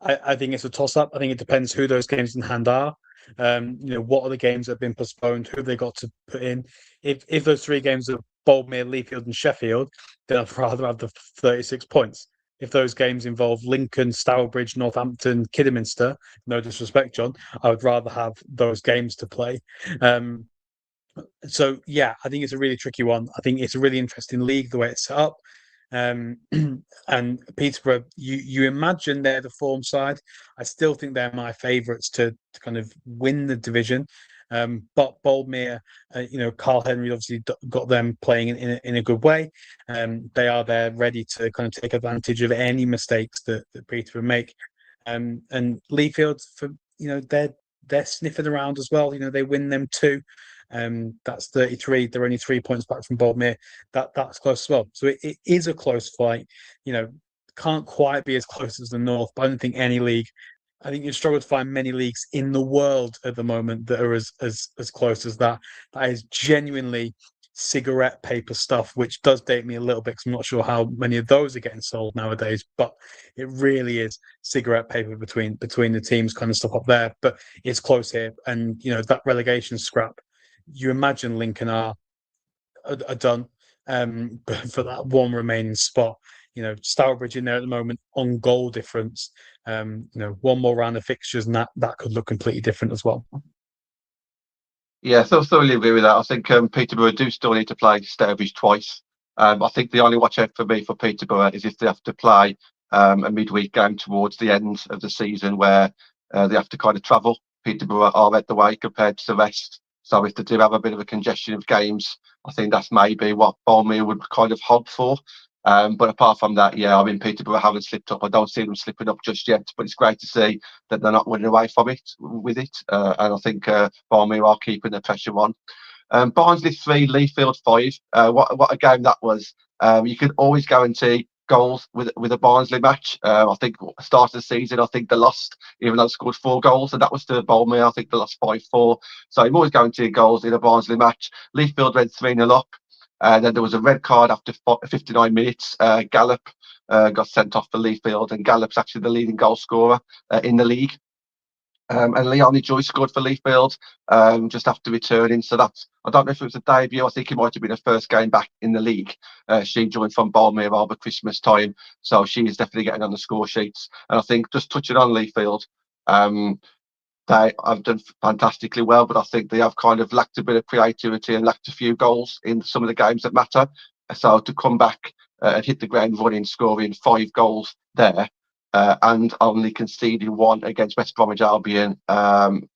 I think it's a toss-up. I think it depends who those games in hand are. What are the games that have been postponed? Who have they got to put in? If those 3 games are Boldmere, Leafield, and Sheffield, then I'd rather have the 36 points. If those games involve Lincoln, Stourbridge, Northampton, Kidderminster, no disrespect, John, I would rather have those games to play. So yeah, I think it's a really tricky one. I think it's a really interesting league the way it's set up. And Peterborough, you imagine they're the form side. I still think they're my favourites to kind of win the division. But Boldmere, Carl Henry obviously got them playing in a good way. They are there ready to kind of take advantage of any mistakes that Peterborough make. And Leafield, they're sniffing around as well. They win them 2. That's 33. They're only 3 points back from Boldmere. That's close as well. So it is a close fight. Can't quite be as close as the North, but I don't think any league. I think you struggle to find many leagues in the world at the moment that are as close as that. That is genuinely cigarette paper stuff, which does date me a little bit because I'm not sure how many of those are getting sold nowadays. But it really is cigarette paper between the teams, kind of stuff up there. But it's close here, and that relegation scrap. You imagine Lincoln are done, but for that one remaining spot, Stourbridge in there at the moment on goal difference. One more round of fixtures and that could look completely different as well. Yeah, so thoroughly agree with that. I think Peterborough do still need to play Stourbridge twice. I think the only watch out for me for Peterborough is if they have to play a midweek game towards the end of the season where they have to kind of travel. Peterborough are at the way compared to the rest. So if they do have a bit of a congestion of games, I think that's maybe what Barnmere would kind of hope for. But apart from that, yeah, I mean, Peterborough haven't slipped up. I don't see them slipping up just yet, but it's great to see that they're not running away from it with it. And I think Barnmere are keeping the pressure on. Barnsley 3, Leafield 5. What a game that was. You could always guarantee goals with a Barnsley match. I think at the start of the season, I think they lost, even though they scored 4 goals, and that was to Barnmere. I think they lost 5-4. So you've always guaranteed goals in a Barnsley match. Leafield went 3-0 up. Then there was a red card after 59 minutes. Gallup got sent off for Leafield, and Gallup's actually the leading goal scorer in the league. And Leonie Joyce scored for Leafield just after returning. So that's, I don't know if it was a debut. I think it might have been her first game back in the league. She joined from Barnmere over Christmas time. So she is definitely getting on the score sheets. And I think just touching on Leafield, they have done fantastically well, but I think they have kind of lacked a bit of creativity and lacked a few goals in some of the games that matter. So to come back and hit the ground running, scoring 5 goals there, and only conceding 1 against West Bromwich Albion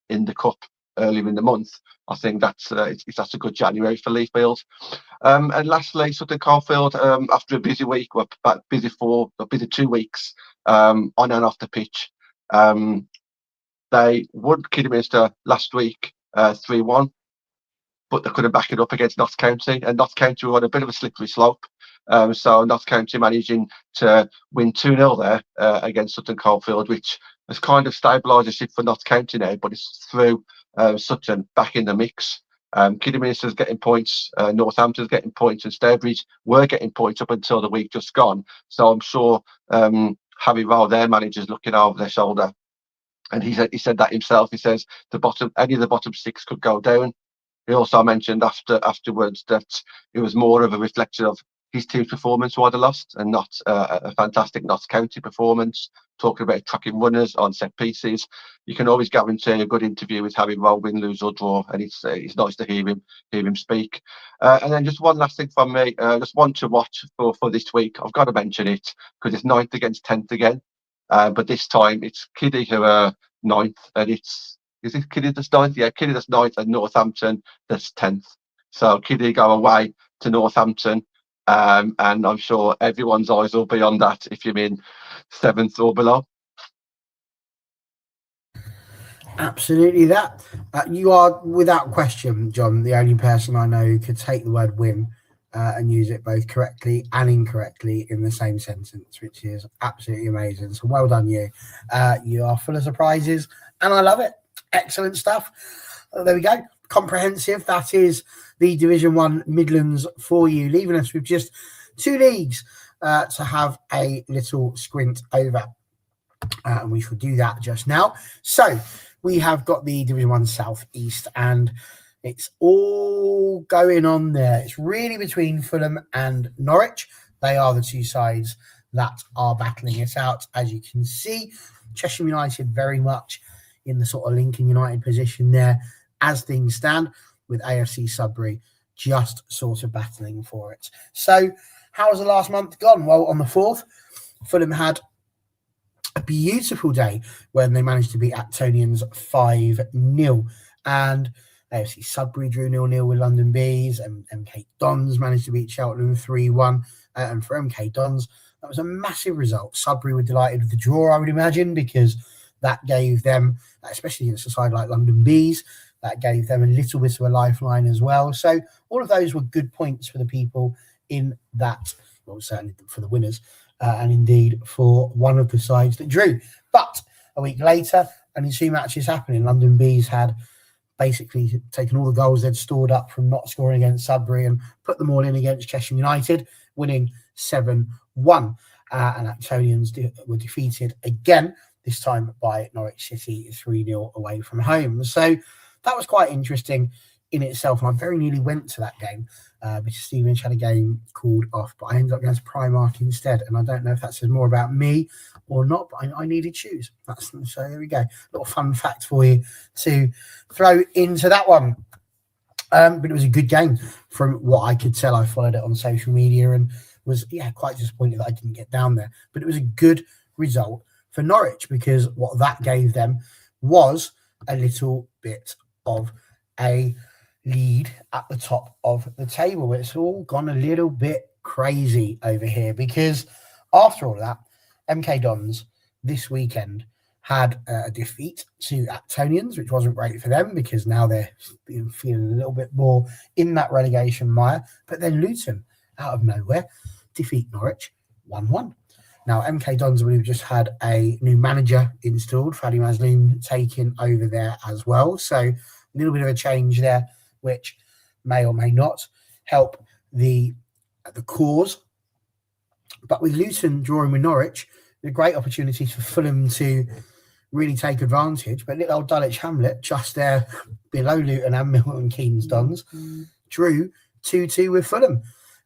in the cup earlier in the month, I think that's a good January for Leafield. And lastly, Sutton Coldfield, after a busy week, busy 2 weeks on and off the pitch. They won Kidderminster last week 3-1, but they couldn't back it up against Notts County, and Notts County were on a bit of a slippery slope. So Notts County managing to win 2-0 there against Sutton Coldfield, which has kind of stabilised the ship for Notts County now, but it's through Sutton back in the mix. Kidderminster's getting points, Northampton's getting points, and Stourbridge were getting points up until the week just gone. So I'm sure Harry Rowe, their manager's looking over their shoulder. And he said that himself. He says any of the bottom 6 could go down. He also mentioned afterwards that it was more of a reflection of his team's performance why they lost, and not a fantastic Notts County performance. Talking about tracking runners on set pieces, you can always guarantee a good interview with Harry Rowe, win, lose or draw, and it's nice to hear him speak. And then just one last thing from me, just one to watch for this week. I've got to mention it because it's 9th against 10th again. But this time it's Kiddie who are 9th, and is it Kiddie that's 9th? Yeah, Kiddie that's 9th, and Northampton that's 10th. So Kiddie go away to Northampton, and I'm sure everyone's eyes will be on that if you're in 7th or below. Absolutely that. You are, without question, John, the only person I know who could take the word win and use it both correctly and incorrectly in the same sentence, which is absolutely amazing. So well done, you. You are full of surprises, and I love it. Excellent stuff. There we go. Comprehensive. That is the Division 1 Midlands for you, leaving us with just 2 leagues to have a little squint over. And we shall do that just now. So we have got the Division 1 South East, and it's all going on there. It's really between Fulham and Norwich. They are the 2 sides that are battling it out. As you can see, Cheshire United very much in the sort of Lincoln United position there as things stand, with AFC Sudbury just sort of battling for it. So how's the last month gone? Well, on the 4th, Fulham had a beautiful day when they managed to beat Actonians 5-0, and AFC Sudbury drew 0-0 with London Bees, and MK Dons managed to beat Cheltenham 3-1. And for MK Dons, that was a massive result. Sudbury were delighted with the draw, I would imagine, because that gave them, especially against a side like London Bees, that gave them a little bit of a lifeline as well. So all of those were good points for the people in that, well, certainly for the winners, and indeed for one of the sides that drew. But a week later, only 2 matches happening. London Bees had basically taken all the goals they'd stored up from not scoring against Sudbury and put them all in against Cheshire United, winning 7-1. And Actonians were defeated again, this time by Norwich City 3-0 away from home. So that was quite interesting in itself. And I very nearly went to that game because Stevenage had a game called off, but I ended up going to Primark instead. And I don't know if that says more about me or not, but I needed shoes. So there we go. Little fun fact for you to throw into that one. But it was a good game from what I could tell. I followed it on social media and was quite disappointed that I didn't get down there. But it was a good result for Norwich because what that gave them was a little bit of a lead at the top of the table. It's all gone a little bit crazy over here because after all that, MK Dons this weekend had a defeat to Actonians, which wasn't great for them because now they're feeling a little bit more in that relegation mire. But then Luton, out of nowhere, defeat Norwich 1-1. Now, MK Dons have just had a new manager installed, Fadi Mazloum taking over there as well. So a little bit of a change there, which may or may not help the cause. But with Luton drawing with Norwich, a great opportunity for Fulham to really take advantage. But little old Dulwich Hamlet, just there below Luton and Milton Keynes Dons, drew 2-2 with Fulham.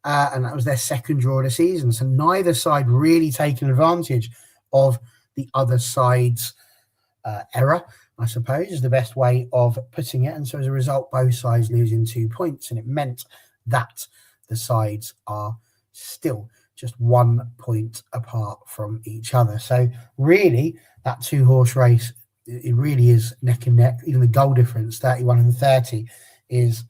And that was their second draw of the season. So neither side really taking advantage of the other side's error, I suppose, is the best way of putting it. And so as a result, both sides losing 2 points. And it meant that the sides are still just 1 point apart from each other. So really, that 2-horse race, it really is neck and neck. Even the goal difference, 31 and 30, is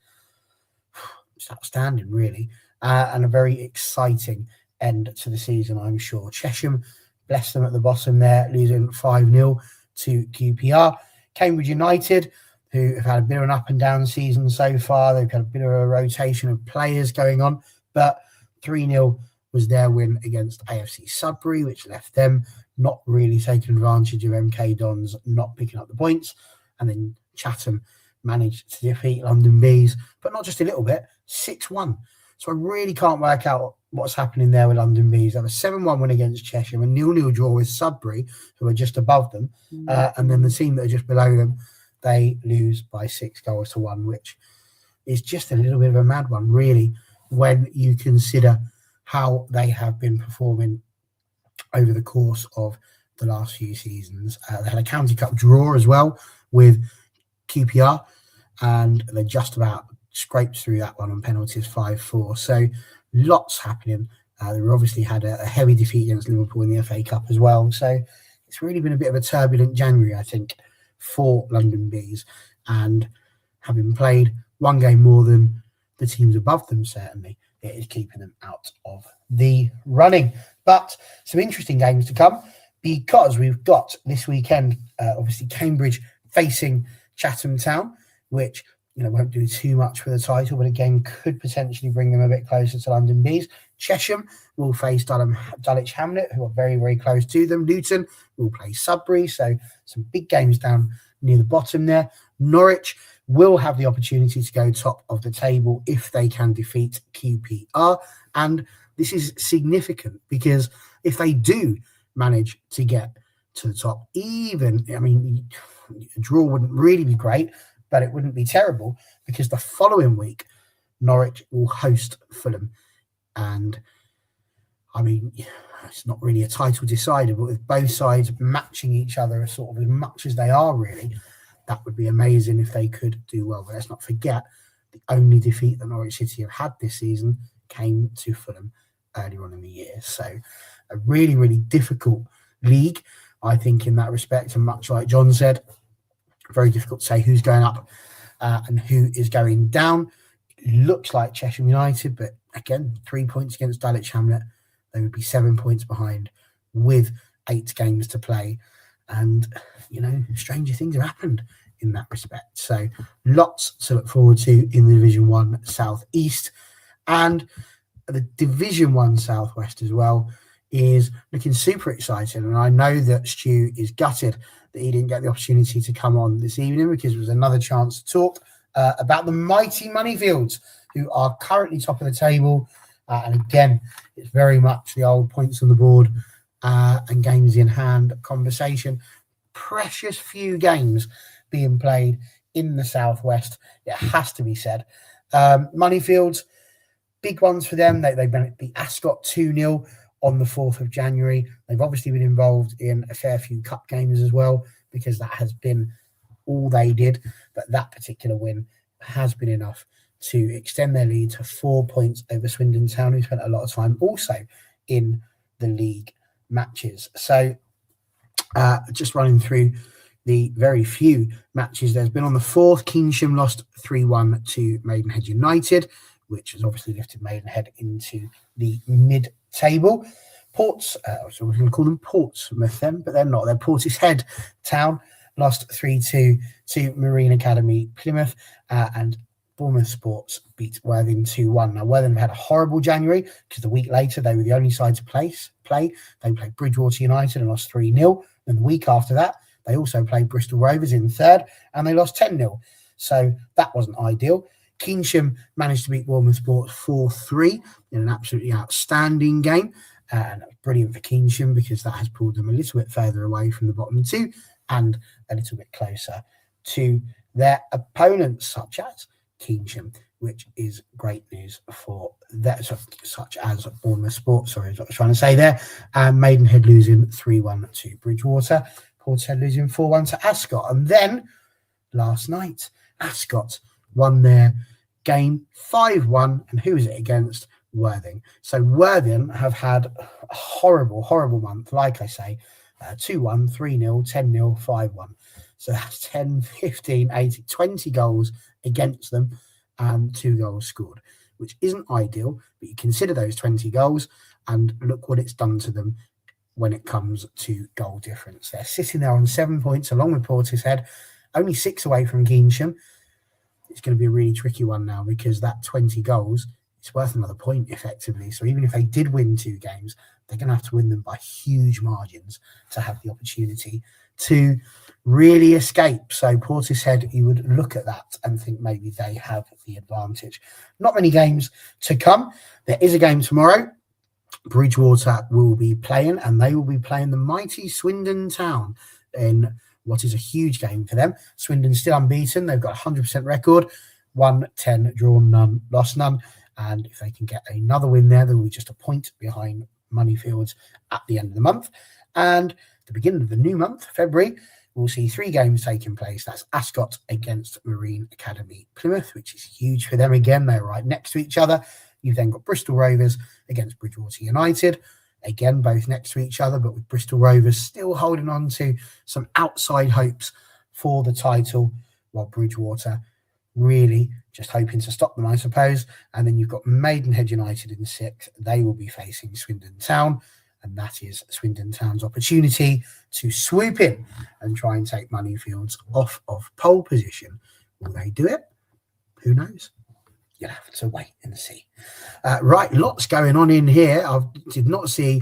just outstanding, really. And a very exciting end to the season, I'm sure. Chesham, bless them at the bottom there, losing 5-0 to QPR. Cambridge United, who have had a bit of an up and down season so far. They've had a bit of a rotation of players going on, but 3-0 was their win against AFC Sudbury, which left them not really taking advantage of MK Dons not picking up the points. And then Chatham managed to defeat London Bees, but not just a little bit, 6-1. So I really can't work out what's happening there with London Bees. They have a 7-1 win against Chesham, a 0-0 draw with Sudbury, who are just above them. And then the team that are just below them, they lose by 6-1, which is just a little bit of a mad one, really, when you consider how they have been performing over the course of the last few seasons. They had a County Cup draw as well with QPR, and they just about scraped through that one on penalties 5-4. So lots happening. They obviously had a heavy defeat against Liverpool in the FA Cup as well. So it's really been a bit of a turbulent January, I think, for London Bees. And having played one game more than the teams above them, certainly, it is keeping them out of the running. But some interesting games to come because we've got this weekend, obviously, Cambridge facing Chatham Town, which won't do too much for the title, but again, could potentially bring them a bit closer to London Bees. Chesham will face Dulwich Hamlet, who are very, very close to them. Luton will play Sudbury, so some big games down near the bottom there. Norwich will have the opportunity to go top of the table if they can defeat QPR. And this is significant because if they do manage to get to the top, a draw wouldn't really be great, but it wouldn't be terrible because the following week, Norwich will host Fulham. And, it's not really a title decider, but with both sides matching each other sort of as much as they are, really, that would be amazing if they could do well. But let's not forget, the only defeat that Norwich City have had this season came to Fulham earlier on in the year. So a really, really difficult league, I think, in that respect. And much like John said, very difficult to say who's going up and who is going down. It looks like Chesham United, but again, 3 points against Dulwich Hamlet. They would be 7 points behind with 8 games to play. And, stranger things have happened in that respect. So lots to look forward to in the Division 1 South East. And the Division 1 Southwest as well is looking super exciting. And I know that Stu is gutted that he didn't get the opportunity to come on this evening because it was another chance to talk about the mighty Moneyfields, who are currently top of the table. And again, it's very much the old points on the board and games in hand conversation. Precious few games being played in the southwest. It has to be said. Moneyfields, big ones for them. They beat Ascot 2-0 on the 4th of January. They've obviously been involved in a fair few cup games as well, because that has been all they did. But that particular win has been enough to extend their lead to 4 points over Swindon Town, who spent a lot of time also in the league matches. So just running through the very few matches there's been. On the 4th, Keynsham lost 3-1 to Maidenhead United, which has obviously lifted Maidenhead into the mid-table. Ports, so we're going to call them Portsmouth then, but they're not. They're Portishead Town, lost 3-2 to Marine Academy Plymouth, and Bournemouth Sports beat Worthing 2-1. Now, Worthing had a horrible January because the week later they were the only side to play. They played Bridgewater United and lost 3-0. And the week after that, they also played Bristol Rovers in third and they lost 10-0. So that wasn't ideal. Keynsham managed to beat Bournemouth Sports 4-3 in an absolutely outstanding game. And that was brilliant for Keynsham because that has pulled them a little bit further away from the bottom two and a little bit closer to their opponents, such as Keynsham, which is great news for that, such as Bournemouth Sports. Sorry, I was trying to say there. And Maidenhead losing 3-1 to Bridgewater. Portishead losing 4-1 to Ascot. And then last night, Ascot won their game 5-1. And who is it against? Worthing. So Worthing have had a horrible month, like I say. 2-1, 3-0, 10-0, 5-1. So that's 10, 15, 18, 20 goals against them and 2 goals scored, which isn't ideal, but you consider those 20 goals and look what it's done to them when it comes to goal difference. They're sitting there on 7 points along with Portishead, only 6 away from Keynsham. It's going to be a really tricky one now because that 20 goals, it's worth another point effectively. So even if they did win 2 games, they're going to have to win them by huge margins to have the opportunity to really escape. So Portishead, you would look at that and think maybe they have the advantage. Not many games to come. There is a game tomorrow. Bridgewater will be playing, and they will be playing the mighty Swindon Town in what is a huge game for them. Swindon's still unbeaten. They've got a 100% record, won 10, drawn none, lost none. And if they can get another win there, they will be just a point behind Moneyfields at the end of the month. And the beginning of the new month, February, we'll see 3 games taking place. That's Ascot against Marine Academy Plymouth, which is huge for them again. They're right next to each other. You've then got Bristol Rovers against Bridgewater United. Again, both next to each other, but with Bristol Rovers still holding on to some outside hopes for the title, while Bridgewater really just hoping to stop them, I suppose. And then you've got Maidenhead United in 6th. They will be facing Swindon Town. And that is Swindon Town's opportunity to swoop in and try and take Moneyfields off of pole position. Will they do it? Who knows? You'll have to wait and see. Right, lots going on in here. I did not see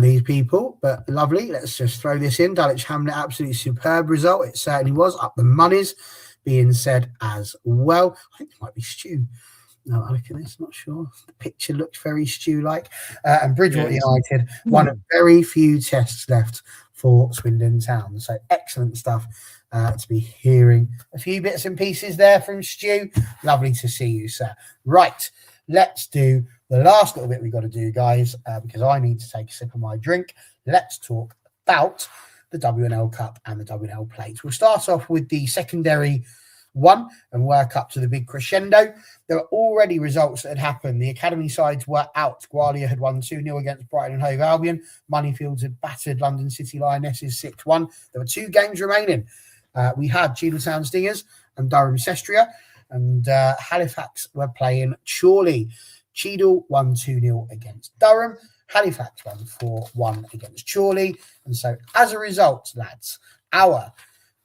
these people, but lovely. Let's just throw this in. Dulwich Hamlet, absolutely superb result. It certainly was. Up the monies being said as well. I think it might be Stu. No, I look at this, not sure. The picture looks very Stew-like. And Bridgewater United, one of very few tests left for Swindon Town. So excellent stuff to be hearing a few bits and pieces there from Stu. Lovely to see you, sir. Right, let's do the last little bit we've got to do, guys, because I need to take a sip of my drink. Let's talk about the WNL Cup and the WNL Plate. We'll start off with the secondary one and work up to the big crescendo. There were already results that had happened. The academy sides were out. Gwalia had won 2-0 against Brighton and Hove Albion. Moneyfields had battered London City Lionesses 6-1. There were 2 games remaining. We had Cheadle Stingers and Durham Sestria, and Halifax were playing Chorley. Cheadle won 2-0 against Durham. Halifax won 4-1 against Chorley. And so as a result, lads, our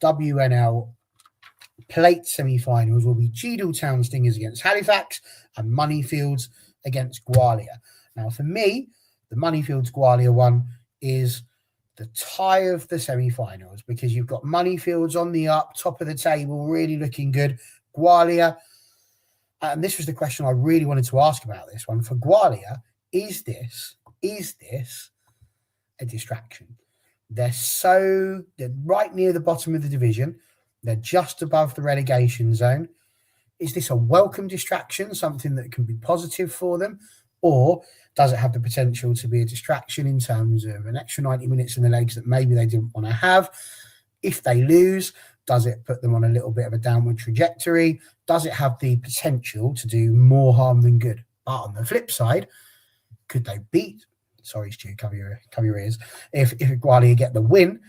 WNL Plate semi-finals will be Cheadle Stingers against Halifax and Moneyfields against Gwalia. Now, for me, the Moneyfields Gwalia one is the tie of the semi-finals because you've got Moneyfields on the up, top of the table, really looking good. Gwalia, and this was the question I really wanted to ask about this one. For Gwalia, is this a distraction? They're right near the bottom of the division. They're just above the relegation zone. Is this a welcome distraction, something that can be positive for them? Or does it have the potential to be a distraction in terms of an extra 90 minutes in the legs that maybe they didn't want to have? If they lose, does it put them on a little bit of a downward trajectory? Does it have the potential to do more harm than good? But on the flip side, could they beat? Sorry, Stu, cover your ears. If Guardiola get the win,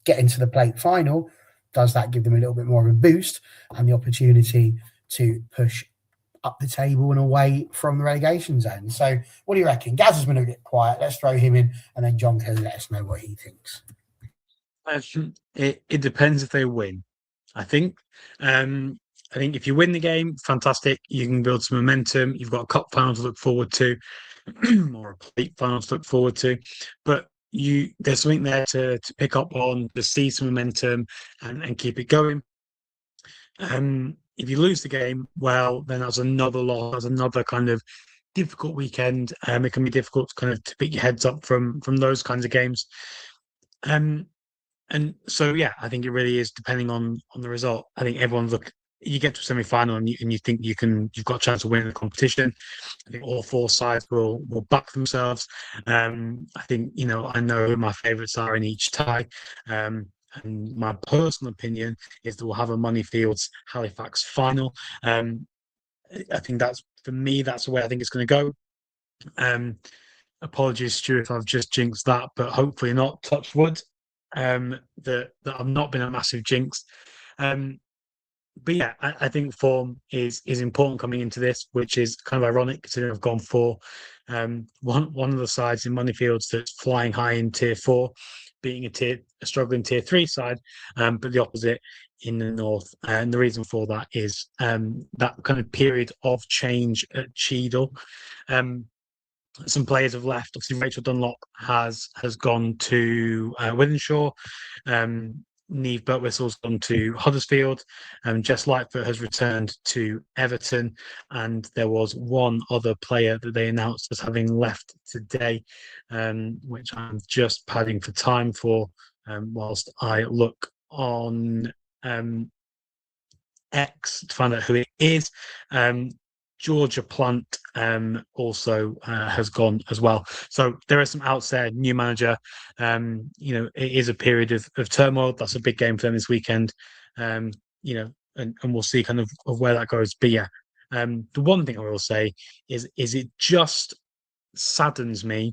get into the plate final, does that give them a little bit more of a boost and the opportunity to push up the table and away from the relegation zone? So what do you reckon? Gaz has been a bit quiet. Let's throw him in, and then John can let us know what he thinks. It depends if they win. I think if you win the game, fantastic. You can build some momentum. You've got a cup final to look forward to, or a plate final to look forward to. But there's something there to pick up on, to see some momentum and keep it going. If you lose the game, well, then that's another loss. That's another kind of difficult weekend. It can be difficult to pick your heads up from those kinds of games. And so, yeah, I think it really is depending on the result. I think you get to a semi-final and you think you've got a chance of winning the competition. I think all four sides will back themselves. I think, I know who my favourites are in each tie. And my personal opinion is that we'll have a Moneyfields Halifax final. I think for me, that's the way I think it's going to go. Apologies, Stu, if I've just jinxed that, but hopefully not. Touch wood. That I've not been a massive jinx. But yeah, I think form is important coming into this, which is kind of ironic considering I've gone for one of the sides in Moneyfields that's flying high in Tier 4, beating a struggling Tier 3 side, but the opposite in the north. And the reason for that is that kind of period of change at Cheadle. Some players have left. Obviously, Rachel Dunlop has gone to Wythenshawe. Neve Burtwhistle's gone to Huddersfield. Jess Lightfoot has returned to Everton. And there was one other player that they announced as having left today, which I'm just padding for time for whilst I look on X to find out who it is. Georgia Plant also has gone as well. So there are some outs there. New manager. It is a period of turmoil. That's a big game for them this weekend. And we'll see kind of where that goes. But yeah, the one thing I will say is it just saddens me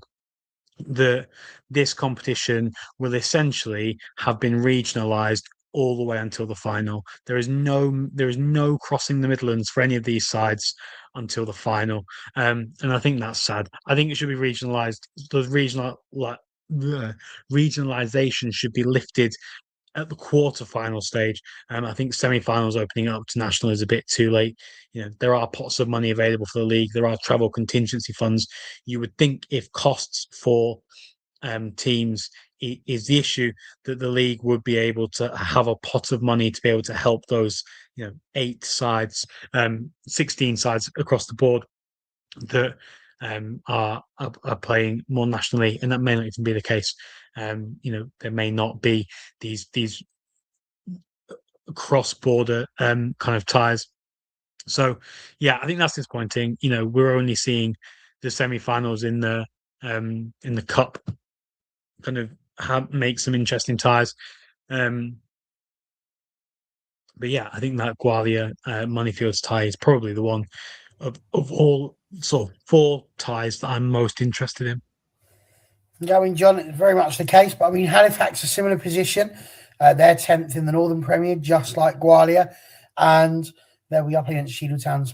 that this competition will essentially have been regionalised all the way until the final. There is no crossing the Midlands for any of these sides until the final, and I think that's sad. I think it should be regionalised. Regionalisation should be lifted at the quarter-final stage. I think semi-finals opening up to national is a bit too late. There are pots of money available for the league. There are travel contingency funds. You would think if costs for teams is the issue, that the league would be able to have a pot of money to be able to help those 8 sides, 16 sides across the board that are playing more nationally, and that may not even be the case. There may not be these cross-border kind of ties. So yeah, I think that's disappointing. We're only seeing the semi-finals in the cup kind of make some interesting ties. But yeah, I think that Gwalia Moneyfields tie is probably the one of all sort of 4 ties that I'm most interested in. Going, John, it's very much the case. But I mean, Halifax a similar position. They're 10th in the Northern Premier, just like Gwalia, and they'll be up against Cheadletown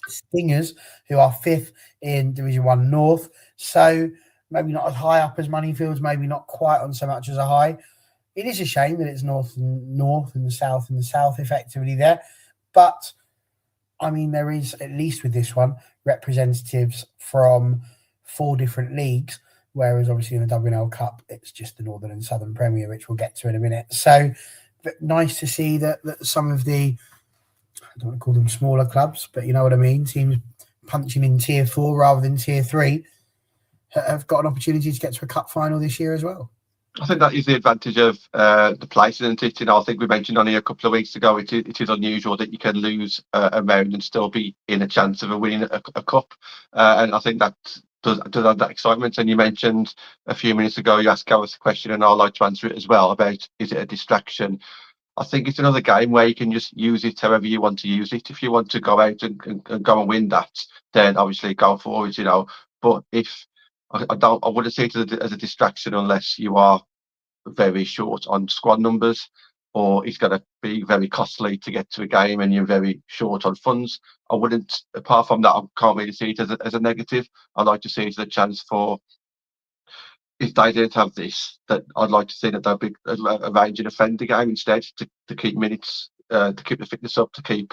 Stingers, who are 5th in Division 1 North. So maybe not as high up as Moneyfields, maybe not quite on so much as a high. It is a shame that it's north and the south effectively there. But, I mean, there is, at least with this one, representatives from 4 different leagues, whereas obviously in the WNL Cup, it's just the Northern and Southern Premier, which we'll get to in a minute. So, but nice to see that some of the, I don't want to call them smaller clubs, but you know what I mean, teams punching in Tier 4 rather than Tier 3, have got an opportunity to get to a cup final this year as well. I think that is the advantage of the place, isn't it? I think we mentioned on here a couple of weeks ago, it is unusual that you can lose a round and still be in a chance of winning a cup. And I think that does add that excitement. And you mentioned a few minutes ago, you asked Gareth a question, and I'd like to answer it as well, about is it a distraction? I think it's another game where you can just use it however you want to use it. If you want to go out and go and win that, then obviously go for it, But if I wouldn't see it as a distraction unless you are very short on squad numbers, or it's going to be very costly to get to a game and you're very short on funds. I wouldn't, apart from that, I can't really see it as a negative. I'd like to see it as a chance for, if they didn't have this, that I'd like to see that they'll be arranging a friendly game instead to keep minutes, to keep the fitness up, to keep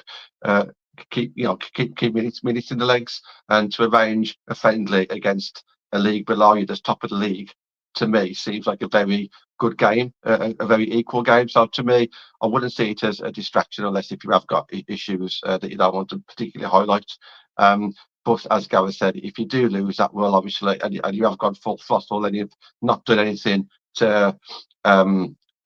minutes in the legs, and to arrange a friendly against a league below you that's top of the league. To me, seems like a very good game, a very equal game. So to me, I wouldn't see it as a distraction unless if you have got issues that you don't want to particularly highlight. But as Gareth said, if you do lose, that will obviously, and you have gone full throttle and you've not done anything to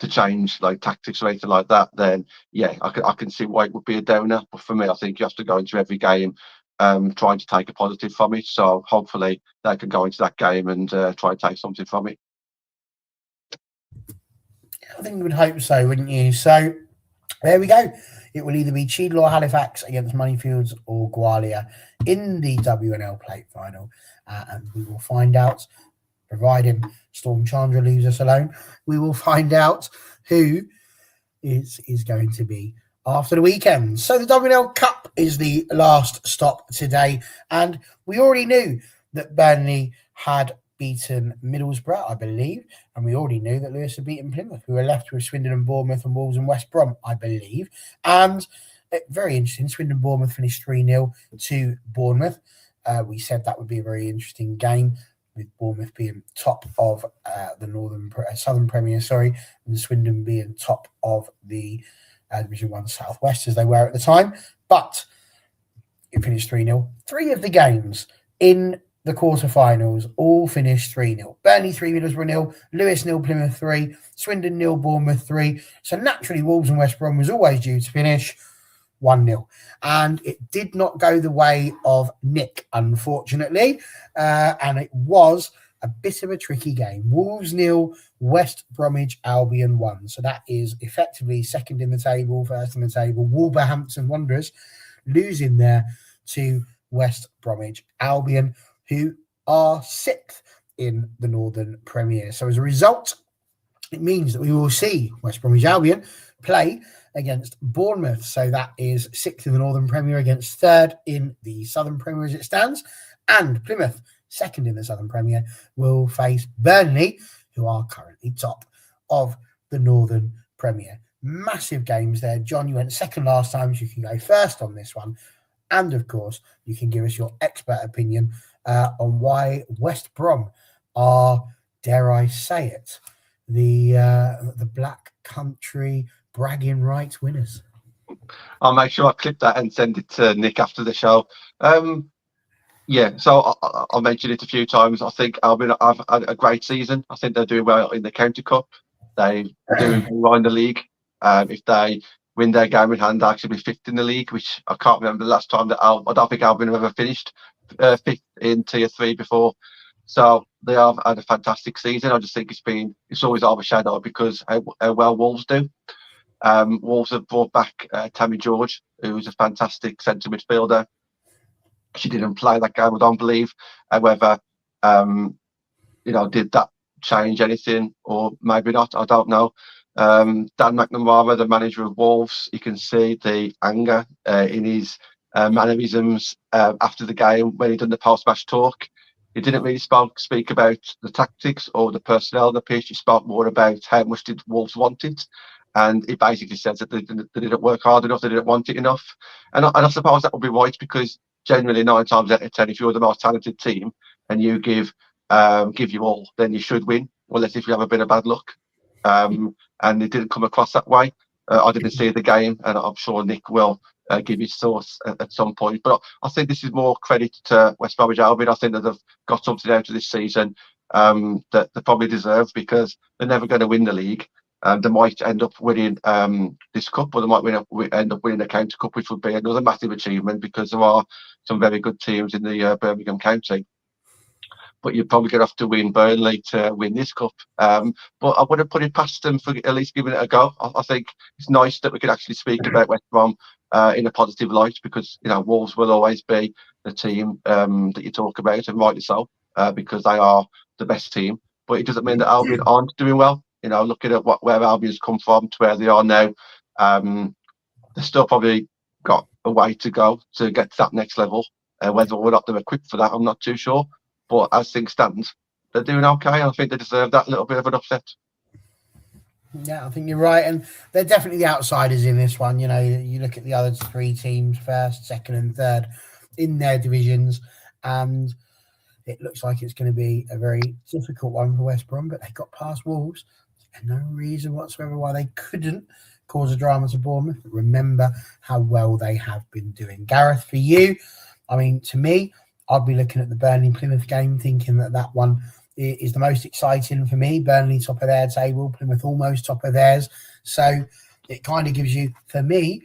change like tactics or anything like that, then yeah, I can see why it would be a downer. But for me, I think you have to go into every game trying to take a positive from it. So hopefully they can go into that game and try and take something from it. I think you would hope so, wouldn't you? So there we go. It will either be Cheadle or Halifax against Moneyfields or Gwalia in the WNL Plate final. And we will find out, providing Storm Chandra leaves us alone, we will find out who is going to be after the weekend. So the WNL Cup is the last stop today. And we already knew that Burnley had beaten Middlesbrough, I believe, and we already knew that Lewis had beaten Plymouth. We were left with Swindon and Bournemouth and Wolves and West Brom, I believe. And very interesting, Swindon Bournemouth finished 3-0 to Bournemouth. We said that would be a very interesting game, with Bournemouth being top of the Southern Premier, and Swindon being top of the Division 1 Southwest, as they were at the time. But it finished 3-0. 3 of the games in the quarterfinals all finished 3-0. Burnley 3, Middlesbrough 0, Lewis 0, Plymouth 3, Swindon 0, Bournemouth 3. So naturally, Wolves and West Brom was always due to finish 1-0. And it did not go the way of Nick, unfortunately. And it was a bit of a tricky game. Wolves 0, West Bromwich Albion 1. So that is effectively second in the table, first in the table. Wolverhampton Wanderers losing there to West Bromwich Albion, who are 6th in the Northern Premier. So as a result, it means that we will see West Bromwich Albion play against Bournemouth. So that is 6th in the Northern Premier against 3rd in the Southern Premier as it stands. And Plymouth, 2nd in the Southern Premier, will face Burnley, who are currently top of the Northern Premier. Massive games there. John, you went second last time, so you can go first on this one. And of course, you can give us your expert opinion on why West Brom are, dare I say it, the Black Country bragging rights winners. I'll make sure I clip that and send it to Nick after the show. Yeah, so I'll mention it a few times. I think Albion have had a great season. I think they're doing well in the County Cup. They're doing very well in the league. If they win their game in hand, they'll actually be 5th in the league, which I can't remember the last time that I don't think Albion have ever finished 5th in Tier 3 before. So they have had a fantastic season. I just think it's always overshadowed because how well Wolves do. Wolves have brought back Tammy George, who's a fantastic centre midfielder. She didn't play that game, I don't believe. However, did that change anything, or maybe not? I don't know. Dan McNamara, the manager of Wolves, you can see the anger in his mannerisms after the game when he done the post-match talk. He didn't really speak about the tactics or the personnel on the pitch. He spoke more about how much did Wolves want it. And he basically says that they didn't work hard enough, they didn't want it enough. And I suppose that would be right, because generally 9 times out of 10, if you're the most talented team and you give you all, then you should win, unless if you have a bit of bad luck. And it didn't come across that way. I didn't see the game, and I'm sure Nick will give his thoughts at some point. But I think this is more credit to West Bromwich Albion. I think that they've got something out of this season. that they probably deserve, because they're never going to win the league. They might end up winning this cup, or they might end up winning the county cup, which would be another massive achievement, because there are some very good teams in the Birmingham County. But you're probably going to have to win Burnley to win this cup. But I wouldn't put it past them for at least giving it a go. I think it's nice that we can actually speak about West Brom in a positive light, because Wolves will always be the team that you talk about, and rightly so, because they are the best team. But it doesn't mean that Albion aren't doing well. Looking at where Albion's come from to where they are now, they've still probably got a way to go to get to that next level. Whether or not they're equipped for that, I'm not too sure. But as things stand, they're doing okay. I think they deserve that little bit of an upset. Yeah, I think you're right. And they're definitely the outsiders in this one. You look at the other three teams, first, second and third, in their divisions, and it looks like it's going to be a very difficult one for West Brom, but they got past Wolves. There's no reason whatsoever why they couldn't cause a drama to Bournemouth. Remember how well they have been doing. Gareth, for you, to me, I'd be looking at the Burnley-Plymouth game, thinking that one is the most exciting for me. Burnley top of their table, Plymouth almost top of theirs. So it kind of gives you, for me,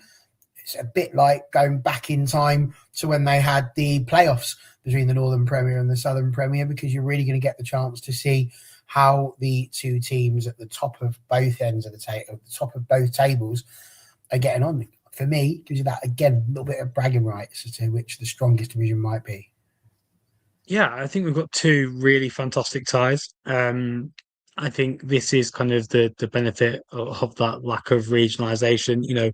it's a bit like going back in time to when they had the playoffs between the Northern Premier and the Southern Premier, because you're really going to get the chance to see how the two teams at the top of both ends of the table, the top of both tables, are getting on. For me, it gives you that, again, a little bit of bragging rights as to which the strongest division might be. Yeah, I think we've got two really fantastic ties. I think this is kind of the benefit of that lack of regionalisation.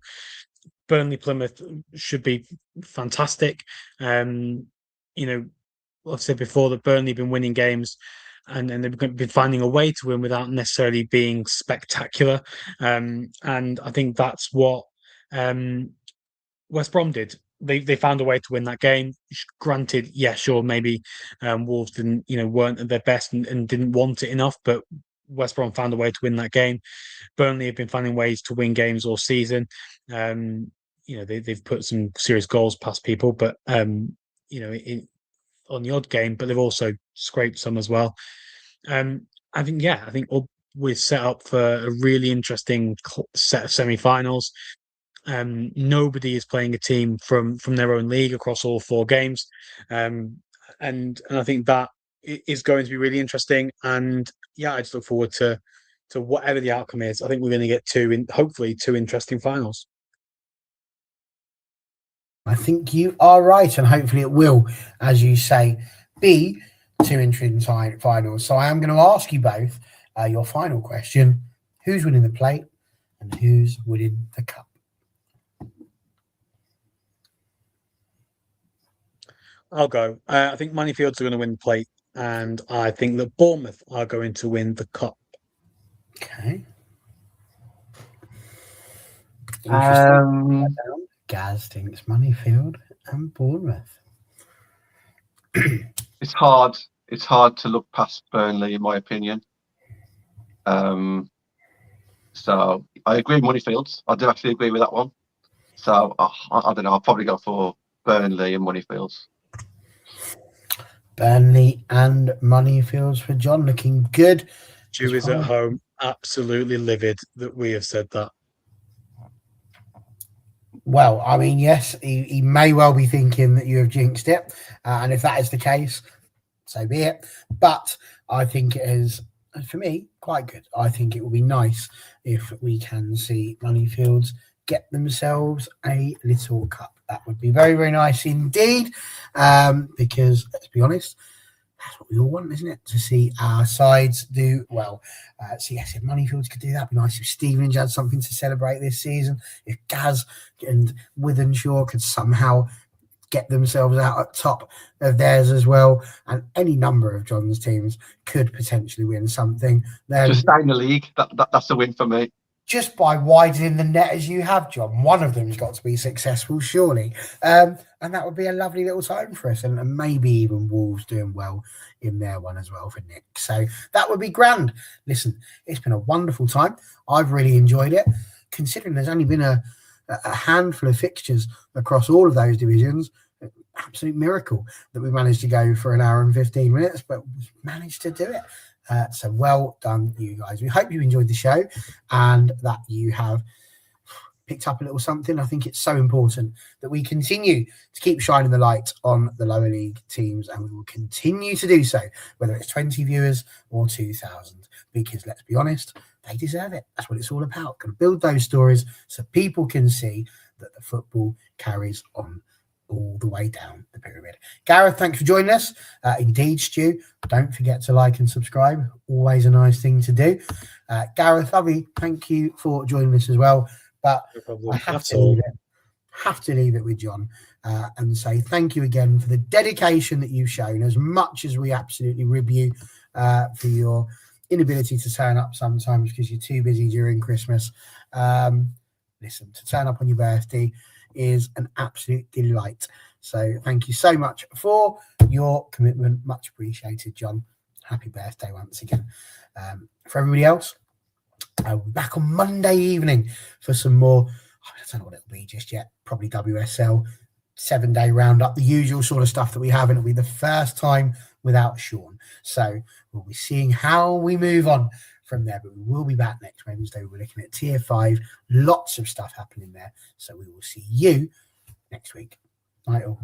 Burnley Plymouth should be fantastic. I've said before that Burnley have been winning games, and they've been finding a way to win without necessarily being spectacular. And I think that's what West Brom did. They found a way to win that game. Granted, yeah, sure, maybe Wolves weren't at their best and didn't want it enough, but West Brom found a way to win that game. Burnley have been finding ways to win games all season. They've put some serious goals past people, but on the odd game, but they've also scraped some as well. I think we're set up for a really interesting set of semi-finals. Nobody is playing a team from their own league across all four games, and I think that is going to be really interesting. And yeah, I just look forward to whatever the outcome is. I think we're going to get hopefully two interesting finals. I think you are right, and hopefully it will, as you say, be two interesting finals. So I am going to ask you both your final question: who's winning the plate and who's winning the cup? I'll go. I think Moneyfields are going to win the plate, and I think that Bournemouth are going to win the cup. Okay. Interesting. Gaz thinks Moneyfield and Bournemouth. It's hard. It's hard to look past Burnley, in my opinion. So I agree with Moneyfields. I do actually agree with that one. So I don't know. I'll probably go for Burnley and Moneyfields. Burnley and Moneyfields for John, looking good. Jew is at home, absolutely livid that we have said that. Well, yes, he may well be thinking that you have jinxed it. And if that is the case, so be it. But I think it is, for me, quite good. I think it will be nice if we can see Moneyfields get themselves a little cup. That would be very, very nice indeed. Because, let's be honest, that's what we all want, isn't it? To see our sides do well. So, yes, if Moneyfields could do that, it'd be nice if Stevenage had something to celebrate this season. If Gaz and Withenshaw could somehow get themselves out at top of theirs as well, and any number of John's teams could potentially win something. Then just stay in the league. That's a win for me. Just by widening the net as you have, John, one of them's got to be successful, surely. And that would be a lovely little time for us. And maybe even Wolves doing well in their one as well for Nick. So that would be grand. Listen, it's been a wonderful time. I've really enjoyed it. Considering there's only been a handful of fixtures across all of those divisions, absolute miracle that we managed to go for an hour and 15 minutes, but we managed to do it. So well done, you guys. We hope you enjoyed the show and that you have picked up a little something. I think it's so important that we continue to keep shining the light on the lower league teams, and we will continue to do so, whether it's 20 viewers or 2,000, because let's be honest, they deserve it. That's what it's all about. Got to build those stories so people can see that the football carries on all the way down the pyramid. Gareth, thanks for joining us. Indeed, Stu, don't forget to like and subscribe. Always a nice thing to do. Gareth, lovely, thank you for joining us as well. But No I have to leave it with John and say thank you again for the dedication that you've shown, as much as we absolutely rib you for your inability to turn up sometimes because you're too busy during Christmas. Listen, to turn up on your birthday is an absolute delight. So thank you so much for your commitment. Much appreciated, John. Happy birthday once again. For everybody else, I'll be back on Monday evening for some more. I don't know what it'll be just yet. Probably WSL 7-day roundup, the usual sort of stuff that we have. And it'll be the first time without Sean. So we'll be seeing how we move on from there. But we will be back next Wednesday. We're looking at Tier 5. Lots of stuff happening there. So we will see you next week. Night all.